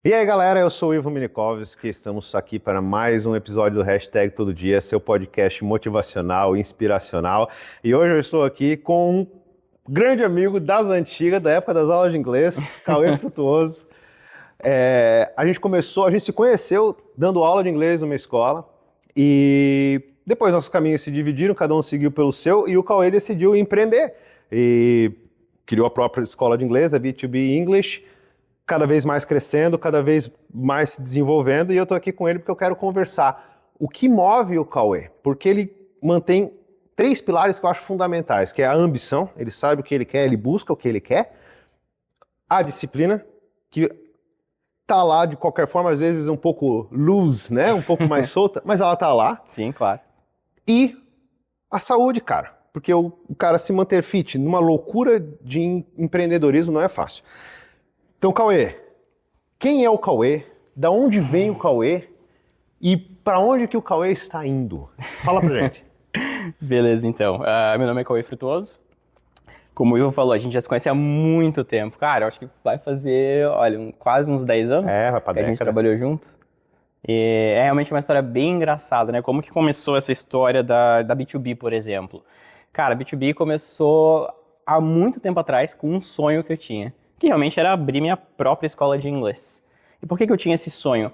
E aí, galera, eu sou o Ivo Minikovski, estamos aqui para mais um episódio do Hashtag Todo Dia, seu podcast motivacional, inspiracional. E hoje eu estou aqui com um grande amigo das antigas, da época das aulas de inglês, Cauê Frutuoso. A gente se conheceu dando aula de inglês numa escola e depois nossos caminhos se dividiram, cada um seguiu pelo seu e o Cauê decidiu empreender e criou a própria escola de inglês, a B2B English, cada vez mais crescendo, cada vez mais se desenvolvendo, e eu tô aqui com ele porque eu quero conversar o que move o Cauê, porque ele mantém três pilares que eu acho fundamentais, que é a ambição, ele sabe o que ele quer, ele busca o que ele quer, a disciplina, que tá lá de qualquer forma, às vezes um pouco loose, né, um pouco mais solta, mas ela tá lá, Sim, claro. e a saúde, cara, porque o cara se manter fit numa loucura de empreendedorismo não é fácil. Então, Cauê, quem é o Cauê? Da onde vem o Cauê? E para onde que o Cauê está indo? Fala pra gente. Beleza, então. Meu nome é Cauê Frutuoso. Como o Ivo falou, a gente já se conhece há muito tempo. Cara, eu acho que vai fazer, olha, quase uns 10 anos Vai pra que a gente década. trabalhou junto. E é realmente uma história bem engraçada, né? Como que começou essa história da B2B, por exemplo? Cara, a B2B começou há muito tempo atrás com um sonho que eu tinha, que realmente era abrir minha própria escola de inglês. E por que eu tinha esse sonho?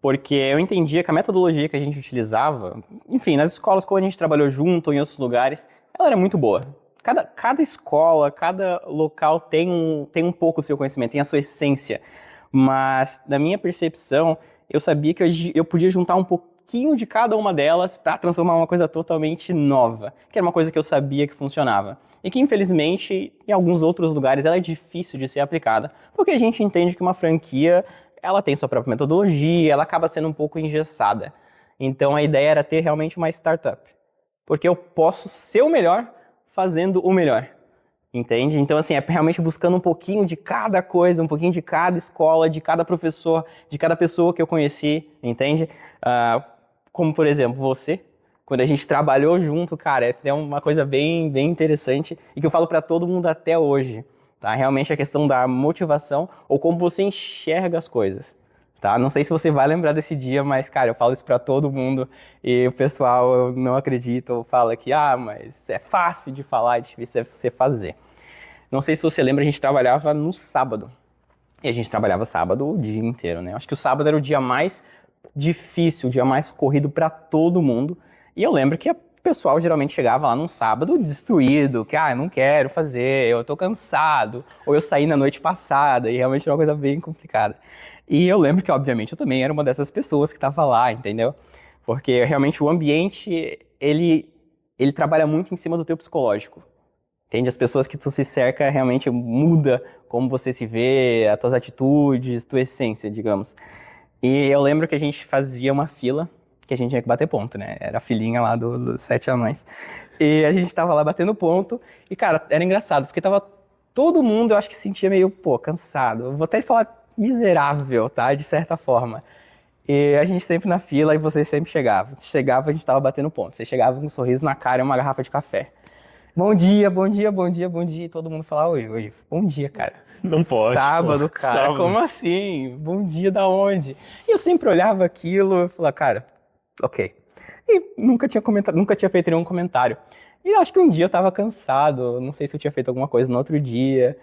Porque eu entendia que a metodologia que a gente utilizava, enfim, nas escolas quando a gente trabalhou junto ou em outros lugares, ela era muito boa. Cada escola, cada local tem um pouco o seu conhecimento, tem a sua essência. Mas, na minha percepção, eu sabia que eu podia juntar um pouquinho de cada uma delas para transformar uma coisa totalmente nova, que era uma coisa que eu sabia que funcionava. E que, infelizmente, em alguns outros lugares ela é difícil de ser aplicada, porque a gente entende que uma franquia ela tem sua própria metodologia, ela acaba sendo um pouco engessada. Então, a ideia era ter realmente uma startup, porque eu posso ser o melhor fazendo o melhor. Entende? Então, assim, é realmente buscando um pouquinho de cada coisa, um pouquinho de cada escola, de cada professor, de cada pessoa que eu conheci, entende? Como, por exemplo, você, quando a gente trabalhou junto, cara, essa é uma coisa bem, bem interessante e que eu falo pra todo mundo até hoje, tá? Realmente a questão da motivação ou como você enxerga as coisas, tá? Não sei se você vai lembrar desse dia, mas, cara, eu falo isso pra todo mundo e o pessoal não acredita ou fala que, mas é fácil de falar, é difícil de você fazer. Não sei se você lembra, a gente trabalhava no sábado. E a gente trabalhava sábado o dia inteiro, né? Acho que o sábado era o dia mais difícil, o dia mais corrido para todo mundo. E eu lembro que o pessoal geralmente chegava lá num sábado destruído, que, eu não quero fazer, eu tô cansado, ou eu saí na noite passada, e realmente era uma coisa bem complicada. E eu lembro que, obviamente, eu também era uma dessas pessoas que tava lá, entendeu? Porque realmente o ambiente, ele trabalha muito em cima do teu psicológico. Entende? As pessoas que tu se cerca realmente muda como você se vê, as tuas atitudes, tua essência, digamos. E eu lembro que a gente fazia uma fila, que a gente tinha que bater ponto, né? Era a filinha lá dos 7 anões. E a gente tava lá batendo ponto, e cara, era engraçado, porque tava todo mundo, eu acho que se sentia meio, cansado. Eu vou até falar miserável, tá? De certa forma. E a gente sempre na fila e você sempre chegava. Chegava, a gente tava batendo ponto. Você chegava com um sorriso na cara e uma garrafa de café. Bom dia, bom dia, bom dia, bom dia. E todo mundo falava, oi, bom dia, cara. Não pode, Sábado, pô. cara, Sábado. como assim? Bom dia da onde? E eu sempre olhava aquilo e falava, cara, ok. E nunca tinha comentado, nunca tinha feito nenhum comentário. E eu acho que um dia eu tava cansado, não sei se eu tinha feito alguma coisa no outro dia.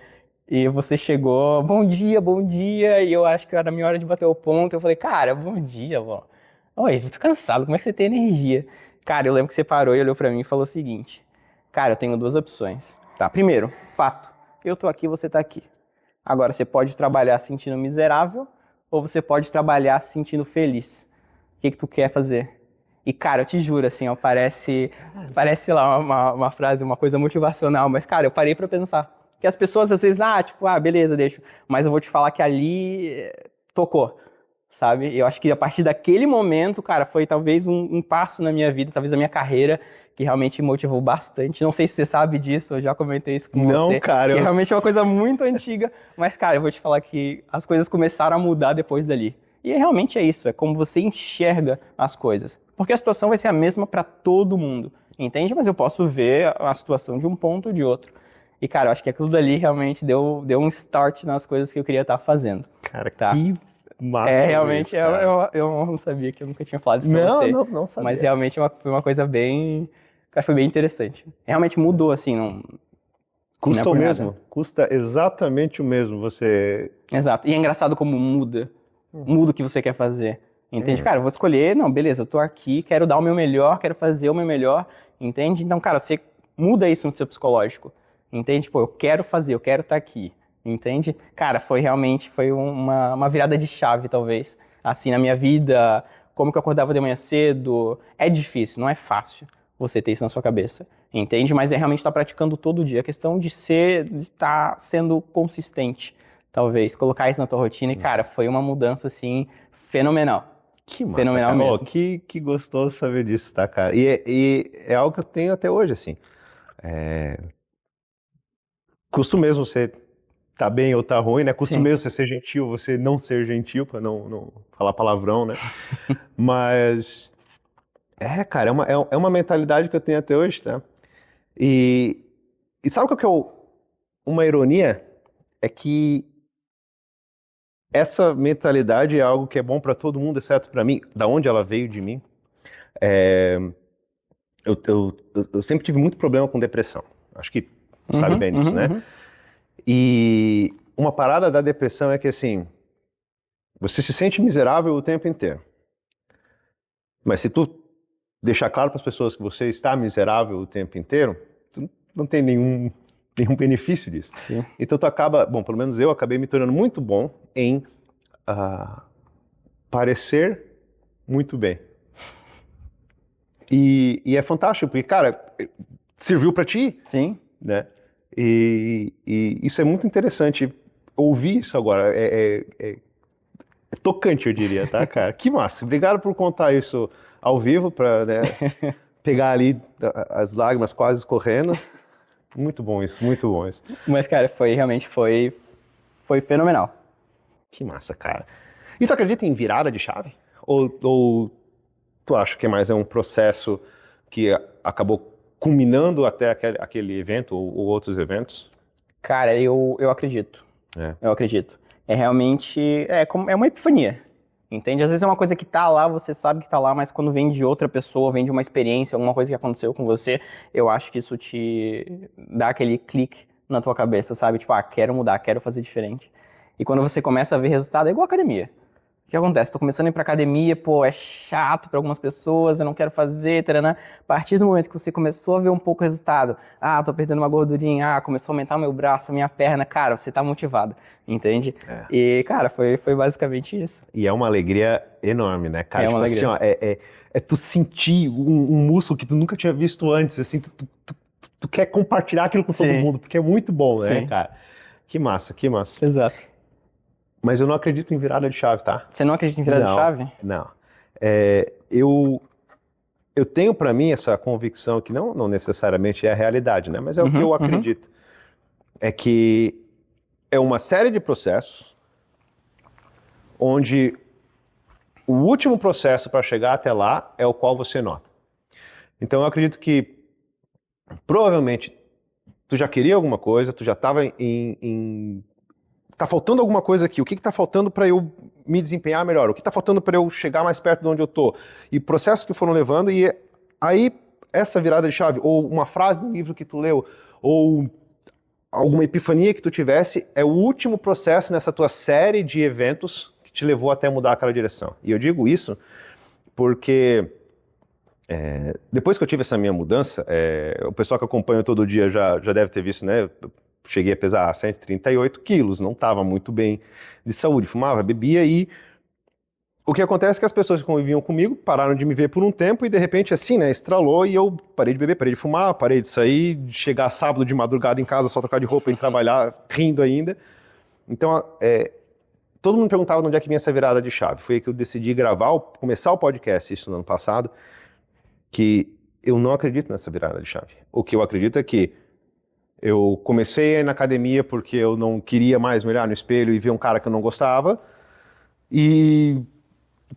E você chegou, bom dia, e eu acho que era a minha hora de bater o ponto. Eu falei, cara, bom dia, vó. Oi, eu tô cansado, como é que você tem energia? Cara, eu lembro que você parou e olhou pra mim e falou o seguinte: cara, eu tenho duas opções. Tá, primeiro, fato. Eu tô aqui, você tá aqui. Agora, você pode trabalhar se sentindo miserável ou você pode trabalhar se sentindo feliz. O que tu quer fazer? E, cara, eu te juro, assim, ó, parece sei lá, uma frase, uma coisa motivacional, mas, cara, eu parei pra pensar. Que as pessoas, às vezes, beleza, deixa. Mas eu vou te falar que ali tocou, sabe? E eu acho que a partir daquele momento, cara, foi talvez um passo na minha vida, talvez na minha carreira, que realmente me motivou bastante. Não sei se você sabe disso, eu já comentei isso com Não, você, cara, que realmente é uma coisa muito antiga, mas, cara, eu vou te falar que as coisas começaram a mudar depois dali. E realmente é isso, é como você enxerga as coisas. Porque a situação vai ser a mesma para todo mundo, entende? Mas eu posso ver a situação de um ponto ou de outro. E, cara, eu acho que aquilo dali realmente deu um start nas coisas que eu queria estar fazendo, cara, tá? Massa Realmente, isso, cara. eu não sabia que eu nunca tinha falado isso pra Não, você. não sabia. Mas realmente foi uma coisa bem. Cara, foi bem interessante. Realmente mudou, assim, não é Custa o por nada. mesmo? Custa exatamente o mesmo você... Exato. E é engraçado como muda. Muda o que você quer fazer. Entende? Cara, eu vou escolher, não, beleza, eu tô aqui, quero dar o meu melhor, quero fazer o meu melhor, entende? Então, cara, você muda isso no seu psicológico, entende? Pô, eu quero fazer, eu quero estar aqui, entende? Cara, foi uma virada de chave, talvez, assim, na minha vida, como que eu acordava de manhã cedo. É difícil, não é fácil você ter isso na sua cabeça, entende? Mas é realmente estar praticando todo dia. A questão de estar sendo consistente, talvez, colocar isso na tua rotina. E, cara, foi uma mudança, assim, fenomenal. Que massa, Fenomenal cara. Oh, mesmo. que gostoso saber disso, tá, cara? E é algo que eu tenho até hoje, assim. Custo mesmo você tá bem ou tá ruim, né? Custo Sim. mesmo você ser gentil, você não ser gentil, pra não falar palavrão, né? Mas, cara, é uma mentalidade que eu tenho até hoje, tá? E, e sabe qual que é uma ironia? É que essa mentalidade é algo que é bom pra todo mundo, exceto pra mim. Da onde ela veio de mim? É, eu sempre tive muito problema com depressão. Acho que tu sabe bem disso, né? Uhum. E uma parada da depressão é que, assim, você se sente miserável o tempo inteiro. Mas se tu deixar claro para as pessoas que você está miserável o tempo inteiro, tu não tem nenhum benefício disso. Sim. Então tu acaba, bom, pelo menos eu acabei me tornando muito bom em parecer muito bem. E é fantástico, porque, cara, serviu para ti, Sim. né? E isso é muito interessante ouvir isso agora. É tocante, eu diria, tá, cara? Que massa. Obrigado por contar isso ao vivo, para, né, pegar ali as lágrimas quase escorrendo. Muito bom isso, muito bom isso. Mas, cara, foi fenomenal. Que massa, cara. E tu acredita em virada de chave? Ou tu acha que mais é um processo que acabou culminando até aquele evento ou outros eventos? Cara, eu acredito. É. Eu acredito. É realmente. É uma epifania. Entende? Às vezes é uma coisa que tá lá, você sabe que tá lá, mas quando vem de outra pessoa, vem de uma experiência, alguma coisa que aconteceu com você, eu acho que isso te dá aquele clique na tua cabeça, sabe? Tipo, quero mudar, quero fazer diferente. E quando você começa a ver resultado, é igual academia. O que acontece? Tô começando a ir pra academia, pô, é chato pra algumas pessoas, eu não quero fazer, taranã. A partir do momento que você começou a ver um pouco o resultado, tô perdendo uma gordurinha, começou a aumentar meu braço, minha perna, cara, você tá motivado, entende? É. E, cara, foi basicamente isso. E é uma alegria enorme, né, cara? É uma Tipo assim, alegria. ó, é tu sentir um músculo que tu nunca tinha visto antes, assim, tu quer compartilhar aquilo com todo Sim. mundo, porque é muito bom, né, Sim. cara? Que massa, que massa. Exato. Mas eu não acredito em virada de chave, tá? Você não acredita em virada de Não, chave? não. Eu tenho pra mim essa convicção que não necessariamente é a realidade, né? Mas é o que eu acredito. É que é uma série de processos onde o último processo para chegar até lá é o qual você nota. Então eu acredito que provavelmente tu já queria alguma coisa, tu já estava tá faltando alguma coisa aqui, o que tá faltando para eu me desempenhar melhor, o que tá faltando para eu chegar mais perto de onde eu tô, e processos que foram levando, e aí essa virada de chave, ou uma frase no livro que tu leu, ou alguma epifania que tu tivesse, é o último processo nessa tua série de eventos que te levou até mudar aquela direção. E eu digo isso porque depois que eu tive essa minha mudança, o pessoal que acompanha todo dia já deve ter visto, né? Eu cheguei a pesar 138 quilos, não estava muito bem de saúde, fumava, bebia, e o que acontece é que as pessoas que conviviam comigo pararam de me ver por um tempo e de repente assim, né, estralou e eu parei de beber, parei de fumar, parei de sair, de chegar sábado de madrugada em casa, só trocar de roupa e trabalhar, rindo ainda. Então, todo mundo perguntava de onde é que vinha essa virada de chave. Foi aí que eu decidi começar o podcast, isso no ano passado, que eu não acredito nessa virada de chave. O que eu acredito é que eu comecei a ir na academia porque eu não queria mais me olhar no espelho e ver um cara que eu não gostava. E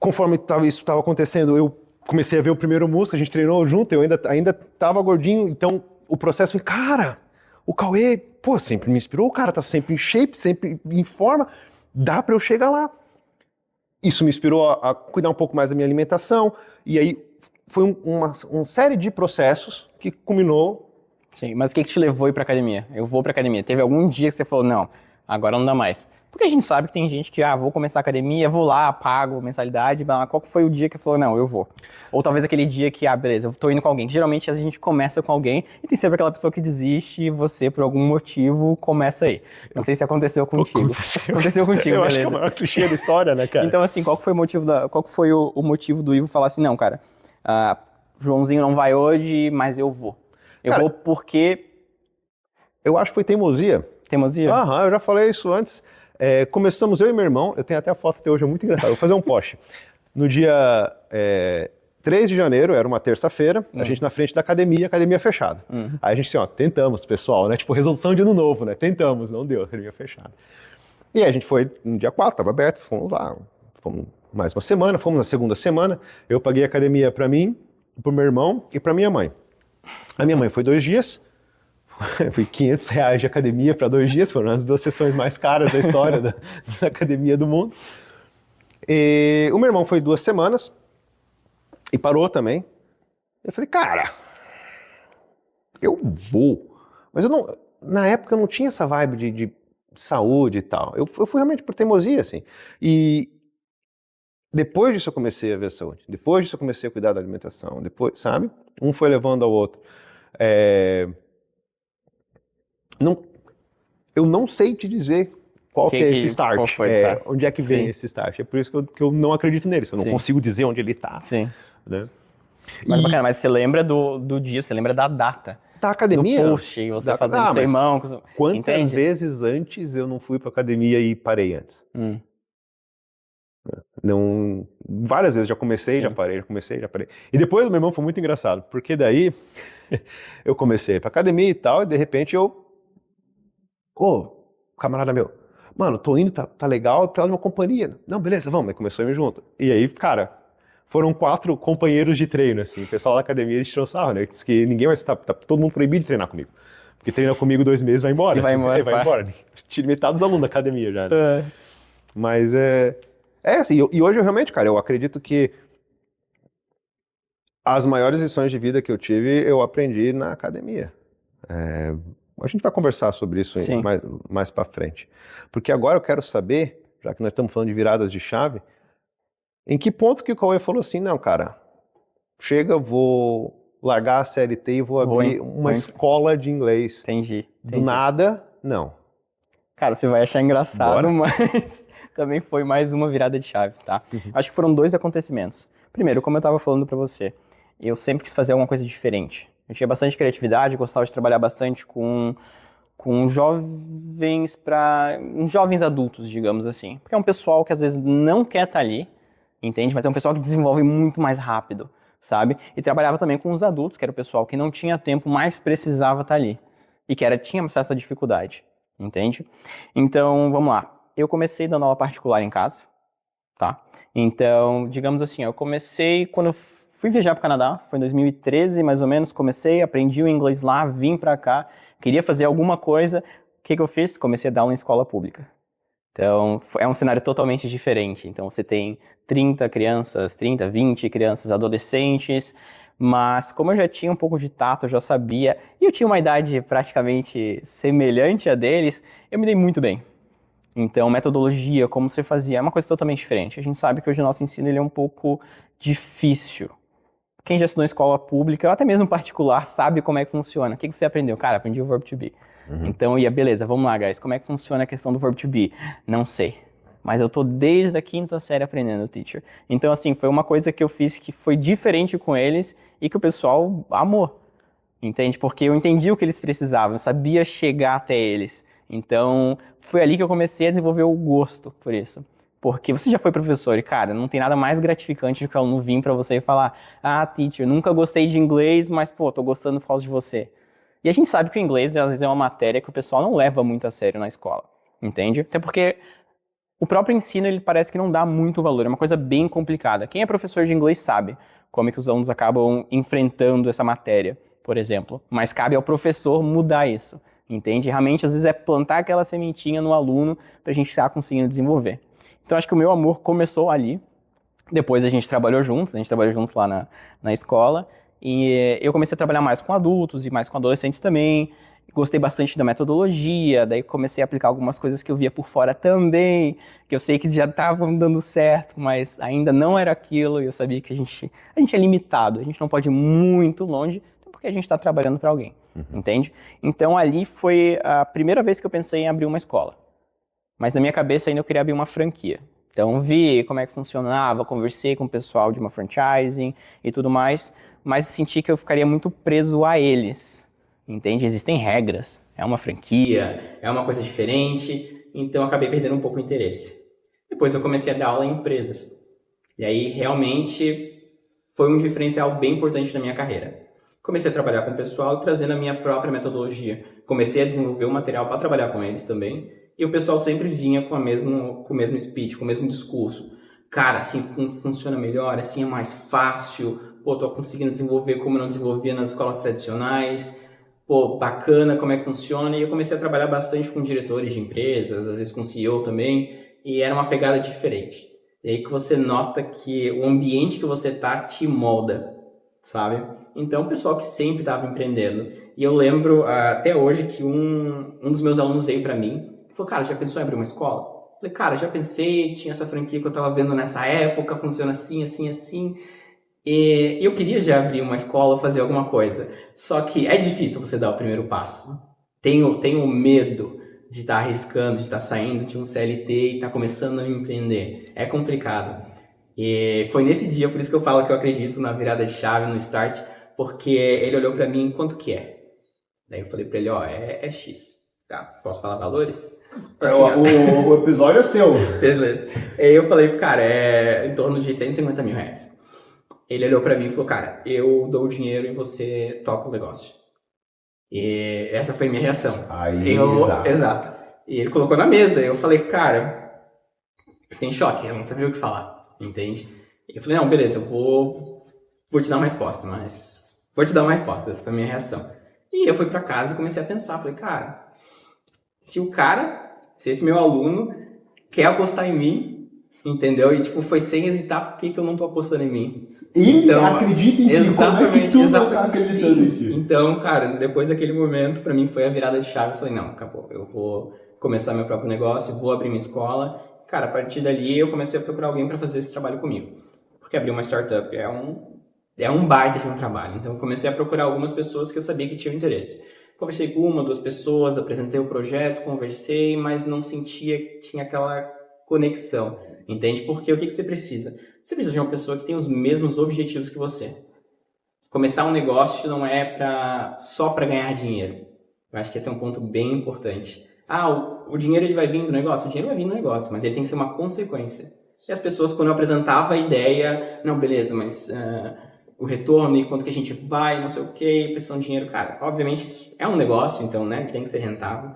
conforme isso estava acontecendo, eu comecei a ver o primeiro músculo, a gente treinou junto, eu ainda estava gordinho, então o processo foi, cara, o Cauê, pô, sempre me inspirou, o cara tá sempre em shape, sempre em forma, dá para eu chegar lá. isso me inspirou a cuidar um pouco mais da minha alimentação, e aí foi uma série de processos que culminou. Sim, mas o que te levou a ir pra academia? Eu vou pra academia. Teve algum dia que você falou, não, agora não dá mais? Porque a gente sabe que tem gente que, vou começar a academia, vou lá, pago mensalidade, mas qual que foi o dia que falou, não, eu vou? Ou talvez aquele dia que, beleza, eu tô indo com alguém. Geralmente a gente começa com alguém e tem sempre aquela pessoa que desiste e você, por algum motivo, começa aí. Não sei se aconteceu contigo. Aconteceu contigo, Eu beleza. acho que é o maior clichê da história, né, cara? Então, assim, qual que foi o motivo do Ivo falar assim, não, cara, Joãozinho não vai hoje, mas eu vou. Eu vou porque... Eu acho que foi teimosia. Teimosia? Eu já falei isso antes. Começamos eu e meu irmão, eu tenho até a foto até hoje, é muito engraçado. Eu vou fazer um post. No dia 3 de janeiro, era uma terça-feira, a gente na frente da academia fechada. Aí a gente assim, tentamos, pessoal, né? Tipo, resolução de ano novo, né? Tentamos, não deu, academia fechada. E aí a gente foi no dia 4, estava aberto, fomos lá, fomos mais uma semana, fomos na segunda semana, eu paguei a academia para mim, pro meu irmão e para minha mãe. A minha mãe foi 2 dias, foi R$500 de academia para 2 dias, foram as 2 sessões mais caras da história da academia do mundo. E o meu irmão foi 2 semanas e parou também. Eu falei, cara, eu vou. Mas na época eu não tinha essa vibe de saúde e tal. Eu fui realmente por teimosia, assim. E depois disso eu comecei a ver a saúde. Depois disso eu comecei a cuidar da alimentação. Depois, sabe? Um foi levando ao outro. Eu não sei te dizer qual que é esse start. Qual foi, tá? Onde é que vem Sim. esse start. É por isso que eu não acredito nele. Eu não consigo dizer onde ele está. Sim. Né? Mas bacana, mas você lembra do dia, você lembra da data. Da academia? Do post, você fazendo com seu irmão. Quantas Entende? vezes antes eu não fui pra academia e parei antes? Não, várias vezes, já comecei, já parei, já comecei, já parei. E depois o meu irmão foi muito engraçado, porque daí eu comecei pra academia e tal, e de repente camarada meu, mano, tô indo, tá legal, eu preciso de uma companhia. Não, beleza, vamos, aí começou a ir junto. E aí, cara, foram 4 companheiros de treino, assim, o pessoal da academia, eles tirou sarro, né, diz que ninguém vai estar, tá todo mundo proibido de treinar comigo. Porque treina comigo 2 meses, vai embora. E vai embora. Vai embora. Tira metade dos alunos da academia já. Né? Mas assim, e hoje eu realmente, cara, eu acredito que as maiores lições de vida que eu tive, eu aprendi na academia. A gente vai conversar sobre isso mais pra frente. Porque agora eu quero saber, já que nós estamos falando de viradas de chave, em que ponto que o Cauê falou assim, não, cara, chega, vou largar a CLT e vou abrir uma escola de inglês. Entendi. Do nada, não. Cara, você vai achar engraçado, mas também foi mais uma virada de chave, tá? Acho que foram 2 acontecimentos. Primeiro, como eu tava falando pra você, eu sempre quis fazer alguma coisa diferente. Eu tinha bastante criatividade, gostava de trabalhar bastante com jovens jovens adultos, digamos assim. Porque é um pessoal que às vezes não quer estar ali, entende? Mas é um pessoal que desenvolve muito mais rápido, sabe? E trabalhava também com os adultos, que era o pessoal que não tinha tempo, mas precisava estar ali. E que tinha uma certa dificuldade. Entende? Então, vamos lá. Eu comecei dando aula particular em casa, tá? Então, digamos assim, eu comecei quando eu fui viajar para o Canadá, foi em 2013 mais ou menos, aprendi o inglês lá, vim para cá, queria fazer alguma coisa, o que eu fiz? Comecei a dar aula em escola pública. Então, é um cenário totalmente diferente. Então, você tem 30 crianças, 30, 20 crianças, adolescentes, mas como eu já tinha um pouco de tato, eu já sabia, e eu tinha uma idade praticamente semelhante a deles, eu me dei muito bem. Então, metodologia, como você fazia, é uma coisa totalmente diferente. A gente sabe que hoje o nosso ensino ele é um pouco difícil. Quem já estudou em escola pública, ou até mesmo particular, sabe como é que funciona. O que você aprendeu? Cara, aprendi o verbo to be. Então, beleza, vamos lá, guys. Como é que funciona a questão do verbo to be? Não sei. Mas eu tô desde a 5ª série aprendendo, teacher. Então, assim, foi uma coisa que eu fiz que foi diferente com eles e que o pessoal amou. Entende? Porque eu entendi o que eles precisavam, eu sabia chegar até eles. Então, foi ali que eu comecei a desenvolver o gosto por isso. Porque você já foi professor e, cara, não tem nada mais gratificante do que o aluno vir pra você e falar: teacher, nunca gostei de inglês, mas, tô gostando por causa de você. E a gente sabe que o inglês, às vezes, é uma matéria que o pessoal não leva muito a sério na escola. Entende? Até porque o próprio ensino, ele parece que não dá muito valor, é uma coisa bem complicada. Quem é professor de inglês sabe como é que os alunos acabam enfrentando essa matéria, por exemplo. Mas cabe ao professor mudar isso, entende? Realmente, às vezes, é plantar aquela sementinha no aluno pra gente estar conseguindo desenvolver. Então acho que o meu amor começou ali. Depois a gente trabalhou juntos lá na escola. E eu comecei a trabalhar mais com adultos e mais com adolescentes também. Gostei bastante da metodologia, daí comecei a aplicar algumas coisas que eu via por fora também, que eu sei que já estavam dando certo, mas ainda não era aquilo, e eu sabia que a gente é limitado, a gente não pode ir muito longe, porque a gente está trabalhando para alguém, entende? Então ali foi a primeira vez que eu pensei em abrir uma escola. Mas na minha cabeça ainda eu queria abrir uma franquia. Então vi como é que funcionava, conversei com o pessoal de uma franchising e tudo mais, mas senti que eu ficaria muito preso a eles, entende? Existem regras, é uma franquia, é uma coisa diferente, então eu acabei perdendo um pouco o interesse. Depois eu comecei a dar aula em empresas, e aí realmente foi um diferencial bem importante na minha carreira. Comecei a trabalhar com o pessoal trazendo a minha própria metodologia. Comecei a desenvolver o material para trabalhar com eles também, e o pessoal sempre vinha com o mesmo speech, com o mesmo discurso. Cara, assim funciona melhor, assim é mais fácil, pô, tô conseguindo desenvolver como eu não desenvolvia nas escolas tradicionais, pô, bacana como é que funciona. E eu comecei a trabalhar bastante com diretores de empresas, às vezes com CEO também, e era uma pegada diferente. E aí que você nota que o ambiente que você tá te molda, sabe? Então, o pessoal que sempre estava empreendendo. E eu lembro até hoje que um dos meus alunos veio para mim e falou, cara, já pensou em abrir uma escola? Eu falei, cara, já pensei, tinha essa franquia que eu estava vendo nessa época, funciona assim, assim, assim. E eu queria já abrir uma escola, fazer alguma coisa. Só que é difícil você dar o primeiro passo. Tenho medo de estar arriscando, de estar saindo de um CLT e estar começando a empreender. É complicado. E foi nesse dia, por isso que eu falo que eu acredito na virada de chave, no start, porque ele olhou pra mim, quanto que é? Daí eu falei pra ele, ó, é X. Tá, posso falar valores? Assim, o episódio é seu. Beleza. Aí eu falei, cara, é em torno de 150 mil reais. Ele olhou pra mim e falou, cara, eu dou o dinheiro e você toca o negócio. E essa foi a minha reação. Aí, exato. E ele colocou na mesa, e eu falei, cara, eu fiquei em choque, eu não sabia o que falar, entende? E eu falei, não, beleza, eu vou te dar uma resposta, mas... Vou te dar uma resposta, essa foi a minha reação. E eu fui pra casa e comecei a pensar, falei, cara, se esse meu aluno quer apostar em mim, entendeu? E tipo, foi sem hesitar, por que eu não tô apostando em mim? Ele então, acredita em ti, exatamente, como é que tu exatamente, tá acreditando em ti? Então, cara, depois daquele momento, pra mim foi a virada de chave, eu falei, não, acabou, eu vou começar meu próprio negócio, vou abrir minha escola. Cara, a partir dali eu comecei a procurar alguém para fazer esse trabalho comigo. Porque abrir uma startup é um baita de um trabalho. Então eu comecei a procurar algumas pessoas que eu sabia que tinham interesse. Conversei com uma, duas pessoas, apresentei o projeto, conversei, mas não sentia que tinha aquela conexão, entende? Porque o que você precisa? Você precisa de uma pessoa que tem os mesmos objetivos que você. Começar um negócio não é só para ganhar dinheiro. Eu acho que esse é um ponto bem importante. O dinheiro ele vai vir do negócio? O dinheiro vai vir do negócio, mas ele tem que ser uma consequência. E as pessoas, quando eu apresentava a ideia, não, beleza, mas o retorno e quanto que a gente vai, não sei o que, pressão de dinheiro, cara, obviamente isso é um negócio, então, né, tem que ser rentável,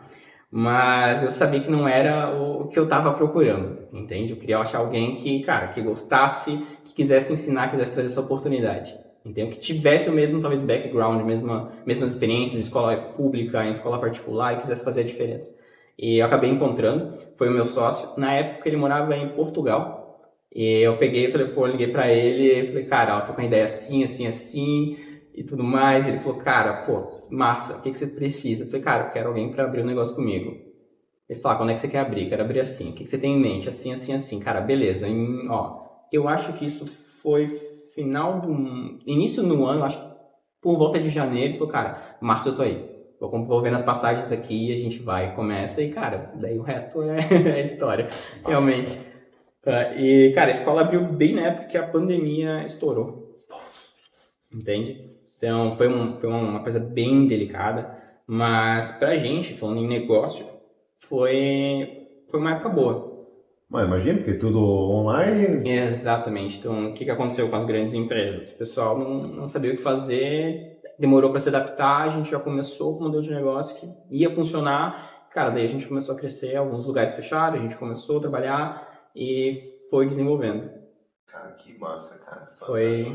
mas eu sabia que não era o que eu estava procurando, entende? Eu queria achar alguém que, cara, que gostasse, que quisesse ensinar, quisesse trazer essa oportunidade. Entendeu? Que tivesse o mesmo, talvez, background, mesmas experiências em escola pública, em escola particular, e quisesse fazer a diferença. E eu acabei encontrando, foi o meu sócio. Na época ele morava em Portugal, e eu peguei o telefone, liguei pra ele, e falei, cara, eu tô com a ideia assim, assim, assim, e tudo mais. Ele falou, cara, pô, massa, o que você precisa? Eu falei, cara, eu quero alguém pra abrir um negócio comigo. Ele falou, quando é que você quer abrir? Quero abrir assim. O que você tem em mente? Assim, assim, assim. Cara, beleza. Eu acho que isso foi início do ano, acho que por volta de janeiro, ele falou, cara, março eu tô aí. Vou vendo as passagens aqui, a gente vai, começa e, cara, daí o resto é história, realmente. E, cara, a escola abriu bem na época que a pandemia estourou. Entende? Então, foi uma coisa bem delicada, mas pra gente, falando em negócio, foi uma época boa. Mas imagina, porque tudo online... Exatamente. Então, o que aconteceu com as grandes empresas? O pessoal não sabia o que fazer, demorou para se adaptar, a gente já começou com um modelo de negócio que ia funcionar. Cara, daí a gente começou a crescer, alguns lugares fecharam, a gente começou a trabalhar e foi desenvolvendo. Cara, que massa, cara. Foi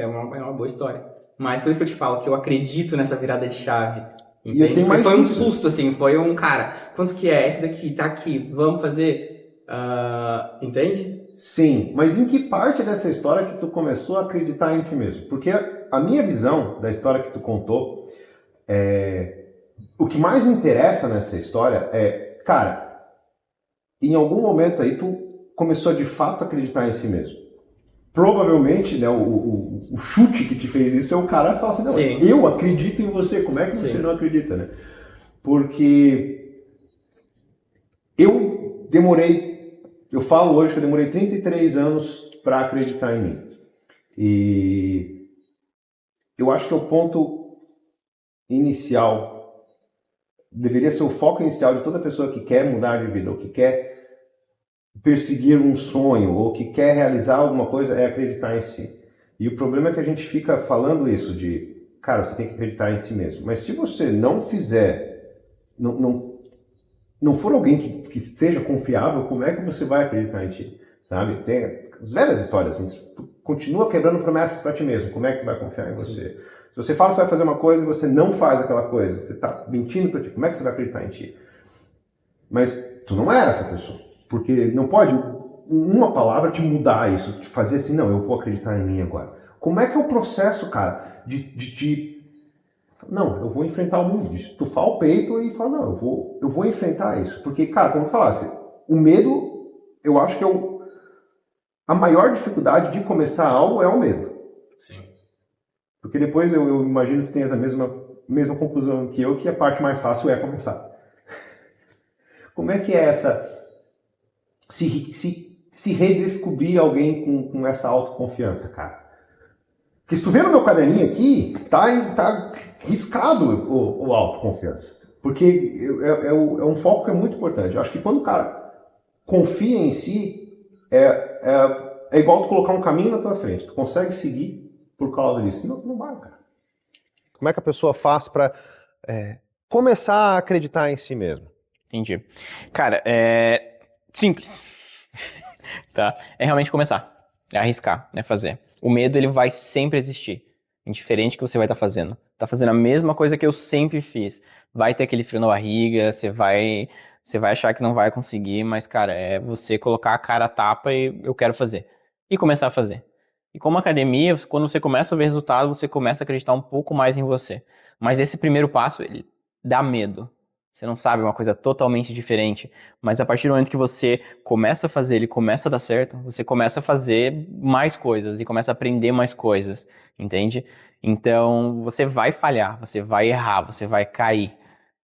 uma boa história. Mas por isso que eu te falo que eu acredito nessa virada de chave. Entende? E eu tenho mais foi um dúvidas. susto, assim, foi cara, quanto que é? Esse daqui, tá aqui, vamos fazer... Entende? Sim, mas em que parte dessa história que tu começou a acreditar em ti mesmo? Porque a minha visão da história que tu contou, o que mais me interessa nessa história é, cara, em algum momento aí tu começou a de fato acreditar em si mesmo. Provavelmente, né, o chute que te fez isso é o cara falar assim, não, Sim. eu acredito em você, como é que você Sim. não acredita, né? Porque eu falo hoje que eu demorei 33 anos para acreditar em mim. E eu acho que é o ponto inicial, deveria ser o foco inicial de toda pessoa que quer mudar de vida, ou que quer perseguir um sonho, ou que quer realizar alguma coisa, é acreditar em si. E o problema é que a gente fica falando isso de, cara, você tem que acreditar em si mesmo. Mas se você não fizer, não for alguém que seja confiável, como é que você vai acreditar em ti? Sabe? Tem as velhas histórias assim, tu continua quebrando promessas para ti mesmo, como é que tu vai confiar em você? Sim. Se você fala que você vai fazer uma coisa e você não faz aquela coisa, você está mentindo para ti, como é que você vai acreditar em ti? Mas tu não era essa pessoa, porque não pode uma palavra te mudar isso, te fazer assim, não, eu vou acreditar em mim agora. Como é que é o processo, cara, não, eu vou enfrentar o mundo, de estufar o peito e falar, não, eu vou enfrentar isso. Porque, cara, como eu falasse, o medo, eu acho que a maior dificuldade de começar algo é o medo. Sim. Porque depois eu imagino que tenhas a mesma conclusão que eu, que a parte mais fácil é começar. Como é que é essa... Se redescobrir alguém com essa autoconfiança, cara? Porque se tu vê no meu caderninho aqui, tá riscado o autoconfiança. Porque é um foco que é muito importante. Eu acho que quando o cara confia em si, é igual tu colocar um caminho na tua frente. Tu consegue seguir por causa disso. Senão tu não vai, cara. Como é que a pessoa faz para começar a acreditar em si mesmo? Entendi. Cara, é simples. Tá? É realmente começar. É arriscar, é fazer. O medo, ele vai sempre existir. Indiferente do que você vai estar fazendo. Tá fazendo a mesma coisa que eu sempre fiz. Vai ter aquele frio na barriga, você vai achar que não vai conseguir, mas, cara, é você colocar a cara a tapa e eu quero fazer. E começar a fazer. E como academia, quando você começa a ver resultado, você começa a acreditar um pouco mais em você. Mas esse primeiro passo, ele dá medo. Você não sabe, é uma coisa totalmente diferente. Mas a partir do momento que você começa a fazer, ele começa a dar certo, você começa a fazer mais coisas e começa a aprender mais coisas, entende? Então, você vai falhar, você vai errar, você vai cair.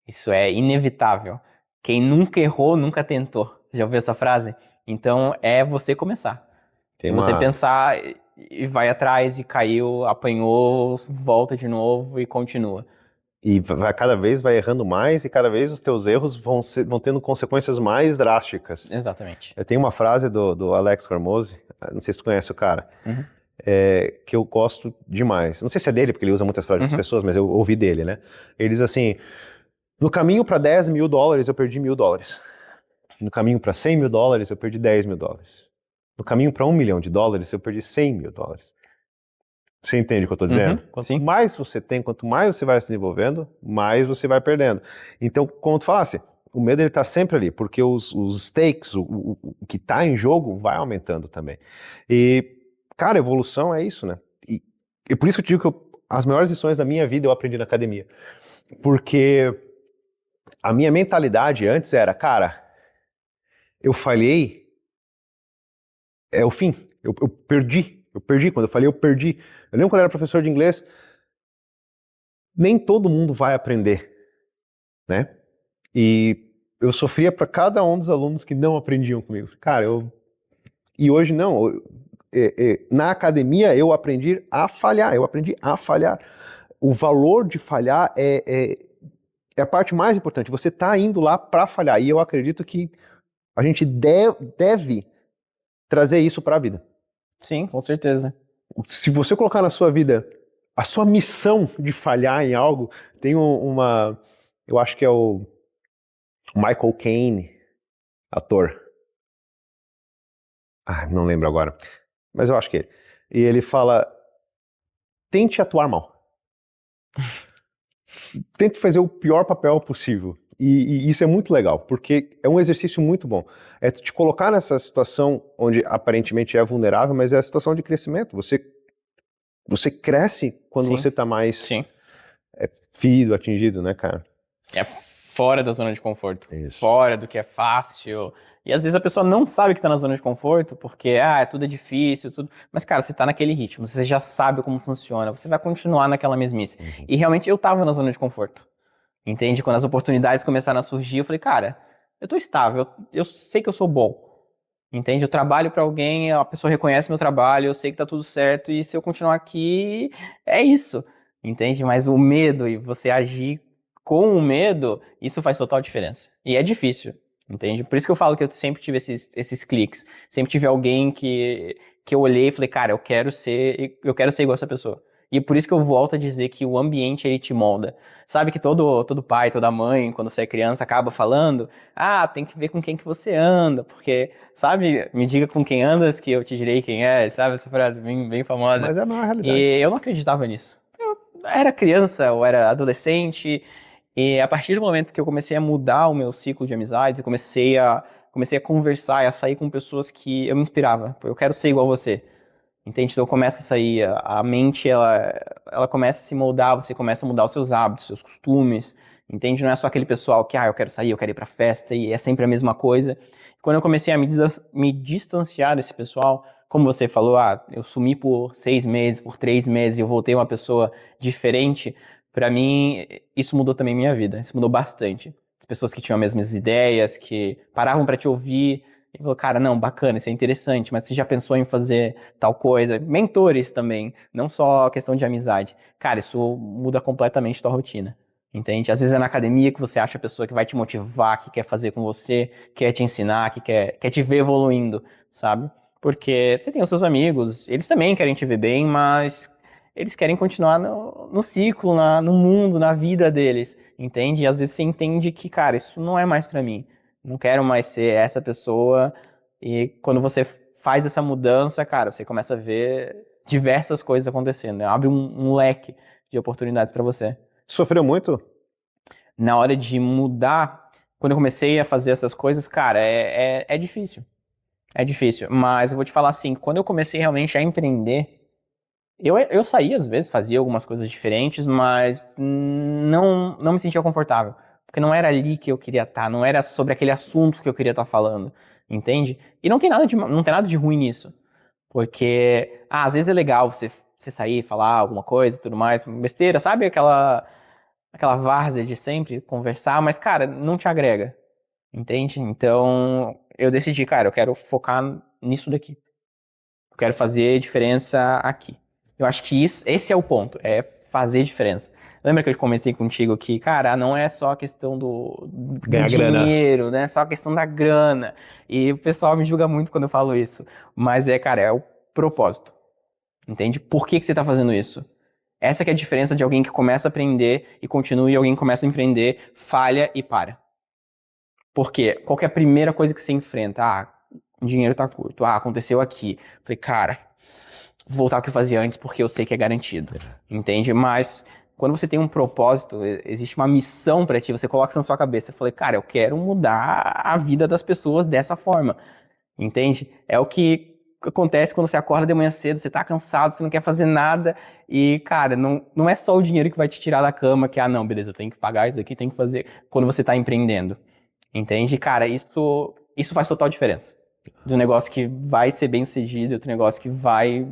Isso é inevitável. Quem nunca errou, nunca tentou. Já ouviu essa frase? Então, é você começar. Tem É você uma... pensar e vai atrás e caiu, apanhou, volta de novo e continua. E cada vez vai errando mais e cada vez os teus erros vão tendo consequências mais drásticas. Exatamente. Eu tenho uma frase do Alex Hormozi, não sei se tu conhece o cara, Uhum. que eu gosto demais. Não sei se é dele, porque ele usa muitas frases das pessoas, mas eu ouvi dele, né? Ele diz assim, no caminho para $10 mil eu perdi $1.000. No caminho para $100 mil eu perdi $10 mil. No caminho para $1 milhão eu perdi $100 mil. Você entende o que eu estou dizendo? Quanto sim. mais você tem, quanto mais você vai se desenvolvendo, mais você vai perdendo. Então, como tu falasse, o medo ele está sempre ali, porque os stakes, o que está em jogo, vai aumentando também. E, cara, evolução é isso, né? E por isso que eu digo que as maiores lições da minha vida eu aprendi na academia. Porque a minha mentalidade antes era, cara, eu falhei, é o fim, eu perdi. Quando eu falei, eu perdi. Eu lembro quando eu era professor de inglês, nem todo mundo vai aprender, né? E eu sofria para cada um dos alunos que não aprendiam comigo. Cara, e hoje não. Na academia eu aprendi a falhar. O valor de falhar é a parte mais importante. Você está indo lá para falhar. E eu acredito que a gente deve trazer isso para a vida. Sim, com certeza. Se você colocar na sua vida a sua missão de falhar em algo, tem eu acho que é o Michael Caine, ator. Não lembro agora, mas eu acho que é ele. E ele fala, tente atuar mal. Tente fazer o pior papel possível. E isso é muito legal, porque é um exercício muito bom. É te colocar nessa situação onde aparentemente é vulnerável, mas é a situação de crescimento. Você cresce quando Sim. você tá mais Sim. ferido, atingido, né, cara? É fora da zona de conforto. Isso. Fora do que é fácil. E às vezes a pessoa não sabe que tá na zona de conforto, porque, tudo é difícil, tudo. Mas, cara, você tá naquele ritmo, você já sabe como funciona, você vai continuar naquela mesmice. E realmente eu tava na zona de conforto. Entende? Quando as oportunidades começaram a surgir, eu falei, cara, eu tô estável, eu sei que eu sou bom. Entende? Eu trabalho pra alguém, a pessoa reconhece meu trabalho, eu sei que tá tudo certo, e se eu continuar aqui, é isso. Entende? Mas o medo e você agir com o medo, isso faz total diferença. E é difícil, entende? Por isso que eu falo que eu sempre tive esses cliques. Sempre tive alguém que eu olhei e falei, cara, eu quero ser igual essa pessoa. E por isso que eu volto a dizer que o ambiente, ele te molda. Sabe que todo pai, toda mãe, quando você é criança, acaba falando, tem que ver com quem que você anda, porque, sabe, me diga com quem andas que eu te direi quem é, sabe essa frase bem, bem famosa. Mas é a maior realidade. E eu não acreditava nisso. Eu era criança, eu era adolescente, e a partir do momento que eu comecei a mudar o meu ciclo de amizades, eu comecei a conversar e a sair com pessoas que eu me inspirava. Pô, eu quero ser igual a você. Entende? Então começa a sair, a mente ela começa a se moldar, você começa a mudar os seus hábitos, seus costumes, entende? Não é só aquele pessoal que, eu quero sair, eu quero ir pra festa e é sempre a mesma coisa. Quando eu comecei a me distanciar desse pessoal, como você falou, eu sumi por 6 meses, por 3 meses e eu voltei uma pessoa diferente, pra mim isso mudou também minha vida, isso mudou bastante. As pessoas que tinham as mesmas ideias, que paravam pra te ouvir, e falou, cara, não, bacana, isso é interessante, mas você já pensou em fazer tal coisa? Mentores também, não só questão de amizade. Cara, isso muda completamente tua rotina, entende? Às vezes é na academia que você acha a pessoa que vai te motivar, que quer fazer com você, quer te ensinar, que quer te ver evoluindo, sabe? Porque você tem os seus amigos, eles também querem te ver bem, mas eles querem continuar no ciclo, no mundo, na vida deles, entende? E às vezes você entende que, cara, isso não é mais pra mim. Não quero mais ser essa pessoa. E quando você faz essa mudança, cara, você começa a ver diversas coisas acontecendo, né? Abre um leque de oportunidades pra você. Sofreu muito? Na hora de mudar, quando eu comecei a fazer essas coisas, cara, é difícil. É difícil. Mas eu vou te falar assim, quando eu comecei realmente a empreender, eu saía às vezes, fazia algumas coisas diferentes, mas não me sentia confortável. Porque não era ali que eu queria estar, não era sobre aquele assunto que eu queria estar falando, entende? E não tem nada de ruim nisso. Porque, às vezes é legal você sair, falar alguma coisa e tudo mais, besteira, sabe? Aquela várzea de sempre conversar, mas, cara, não te agrega, entende? Então, eu decidi, cara, eu quero focar nisso daqui. Eu quero fazer diferença aqui. Eu acho que esse é o ponto, é fazer diferença. Lembra que eu comecei contigo que, cara, não é só a questão do Ganhar grana. dinheiro, né? É só a questão da grana. E o pessoal me julga muito quando eu falo isso. Mas cara, é o propósito. Entende? Por que você tá fazendo isso? Essa que é a diferença de alguém que começa a aprender e continua e alguém que começa a empreender, falha e para. Por quê? Qual que é a primeira coisa que você enfrenta? O dinheiro tá curto. Aconteceu aqui. Falei, cara, vou voltar ao que eu fazia antes porque eu sei que é garantido. Entende? Mas quando você tem um propósito, existe uma missão pra ti, você coloca isso na sua cabeça. Eu falei, cara, eu quero mudar a vida das pessoas dessa forma. Entende? É o que acontece quando você acorda de manhã cedo, você tá cansado, você não quer fazer nada e, cara, não é só o dinheiro que vai te tirar da cama que, não, beleza, eu tenho que pagar isso aqui, tenho que fazer quando você tá empreendendo. Entende? Cara, isso faz total diferença. Do negócio que vai ser bem sucedido, outro negócio que vai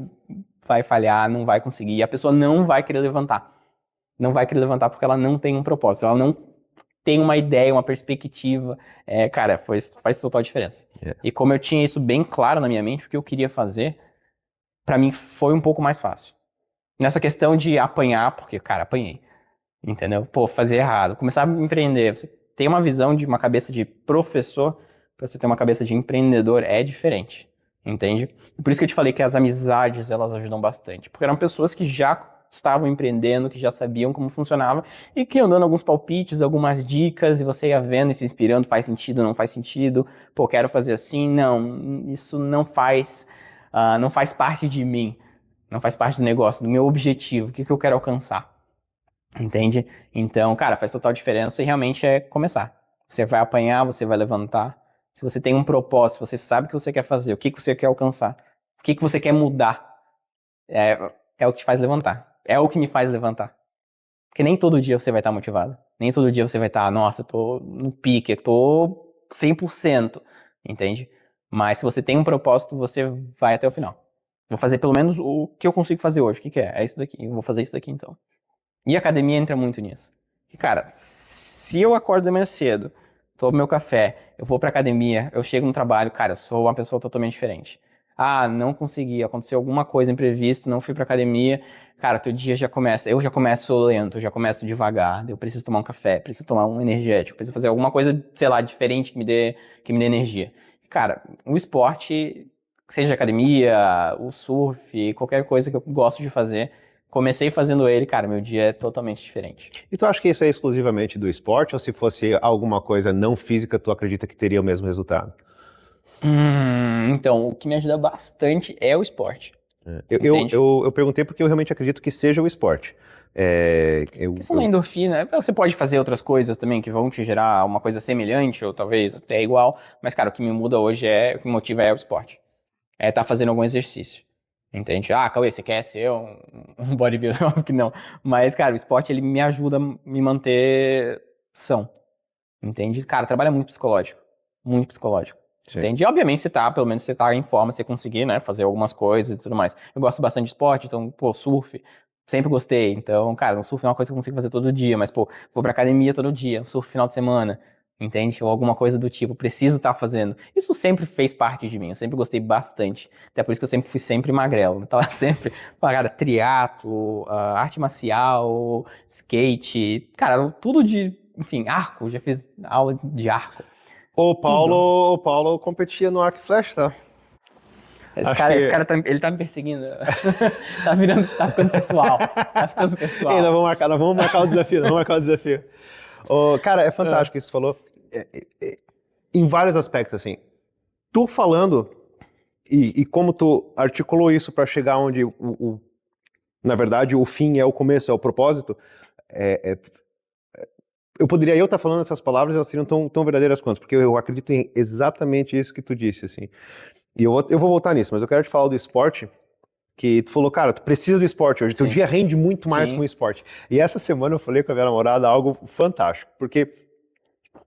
falhar, não vai conseguir, e a pessoa não vai querer levantar. Não vai querer levantar porque ela não tem um propósito, ela não tem uma ideia, uma perspectiva. Cara, faz total diferença. E como eu tinha isso bem claro na minha mente, o que eu queria fazer, pra mim foi um pouco mais fácil. Nessa questão de apanhar, porque, cara, apanhei. Entendeu? Pô, fazer errado. Começar a empreender. Você tem uma visão de uma cabeça de professor, pra você ter uma cabeça de empreendedor, é diferente. Entende? Por isso que eu te falei que as amizades, elas ajudam bastante. Porque eram pessoas que já estavam empreendendo, que já sabiam como funcionava e que iam dando alguns palpites, algumas dicas e você ia vendo e se inspirando, faz sentido, não faz sentido, pô, quero fazer assim, não, isso não faz parte de mim, não faz parte do negócio, do meu objetivo, o que eu quero alcançar. Entende? Então, cara, faz total diferença e realmente é começar. Você vai apanhar, você vai levantar. Se você tem um propósito, você sabe o que você quer fazer, o que você quer alcançar, o que você quer mudar, é o que te faz levantar. É o que me faz levantar. Porque nem todo dia você vai estar motivado. Nem todo dia você vai estar, nossa, eu tô no pique, eu tô 100%, entende? Mas se você tem um propósito, você vai até o final. Vou fazer pelo menos o que eu consigo fazer hoje. O que que é? É isso daqui. Eu vou fazer isso daqui então. E a academia entra muito nisso. E, cara, se eu acordo de manhã cedo, tomo meu café, eu vou pra academia, eu chego no trabalho, cara, eu sou uma pessoa totalmente diferente. Ah, não consegui, aconteceu alguma coisa imprevisto, não fui pra academia. Cara, teu dia já começa, eu já começo lento, eu já começo devagar. Eu preciso tomar um café, preciso tomar um energético, preciso fazer alguma coisa, sei lá, diferente que me dê energia. Cara, o esporte, seja academia, o surf, qualquer coisa que eu gosto de fazer, comecei fazendo ele, cara, meu dia é totalmente diferente. E tu acha que isso é exclusivamente do esporte ou se fosse alguma coisa não física, tu acredita que teria o mesmo resultado? Então, o que me ajuda bastante é o esporte. Eu, Entende? eu perguntei porque eu realmente acredito que seja o esporte. Questão da endorfina, você pode fazer outras coisas também que vão te gerar uma coisa semelhante ou talvez até igual, mas, cara, o que me muda hoje o que me motiva é o esporte. É estar fazendo algum exercício. Entende? Ah, Cauê, você quer ser um bodybuilder? Óbvio que não. Mas, cara, o esporte, ele me ajuda a me manter são. Entende? Cara, trabalha muito psicológico. Muito psicológico. Sim. Entende? E, obviamente, pelo menos você tá em forma, você conseguir, né, fazer algumas coisas e tudo mais. Eu gosto bastante de esporte, então, pô, surf, sempre gostei. Então, cara, o surf é uma coisa que eu consigo fazer todo dia, mas, pô, vou pra academia todo dia, surf final de semana, entende? Ou alguma coisa do tipo, preciso estar fazendo. Isso sempre fez parte de mim, eu sempre gostei bastante. Até por isso que eu sempre fui sempre magrelo. Eu tava sempre, cara, triatlo, arte marcial, skate, cara, tudo enfim, arco, já fiz aula de arco. Tudo. O Paulo competia no arco e flecha, tá? Esse cara ele tá me perseguindo. Tá ficando pessoal. Tá ficando pessoal. Ei, nós vamos marcar o desafio, nós vamos marcar o desafio. Cara, é fantástico isso que você falou. Em vários aspectos, assim. Tu falando e como tu articulou isso para chegar onde, na verdade, o fim é o começo, é o propósito, eu poderia estar falando essas palavras, elas seriam tão verdadeiras quanto, porque eu acredito em exatamente isso que tu disse, assim. E eu vou voltar nisso, mas eu quero te falar do esporte, que tu falou, cara, tu precisa do esporte hoje, teu dia rende muito mais com o esporte. E essa semana eu falei com a minha namorada algo fantástico, porque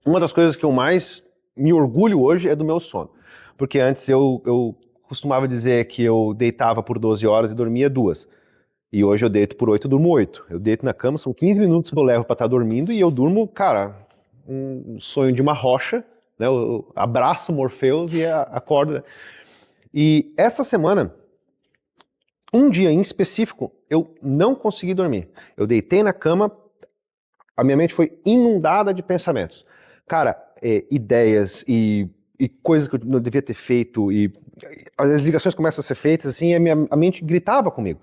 uma das coisas que eu mais me orgulho hoje é do meu sono. Porque antes eu costumava dizer que eu deitava por 12 horas e dormia 2. E hoje eu deito por 8 e durmo 8. Eu deito na cama, são 15 minutos que eu levo para estar dormindo e eu durmo, cara, um sonho de uma rocha, né? Eu abraço Morpheus e acordo. E essa semana, um dia em específico, eu não consegui dormir. Eu deitei na cama, a minha mente foi inundada de pensamentos. Cara, ideias e coisas que eu não devia ter feito, e as ligações começam a ser feitas, assim, e a mente gritava comigo.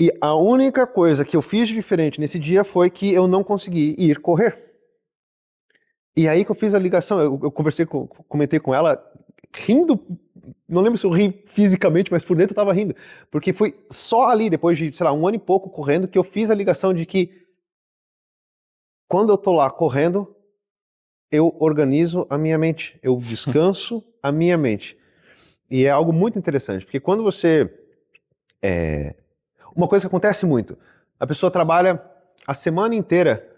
E a única coisa que eu fiz de diferente nesse dia foi que eu não consegui ir correr. E aí que eu fiz a ligação, eu comentei com ela, rindo, não lembro se eu ri fisicamente, mas por dentro eu tava rindo. Porque foi só ali, depois de, sei lá, 1 ano e pouco correndo, que eu fiz a ligação de que quando eu tô lá correndo, eu organizo a minha mente, eu descanso a minha mente. E é algo muito interessante, porque quando você... Uma coisa que acontece muito, a pessoa trabalha a semana inteira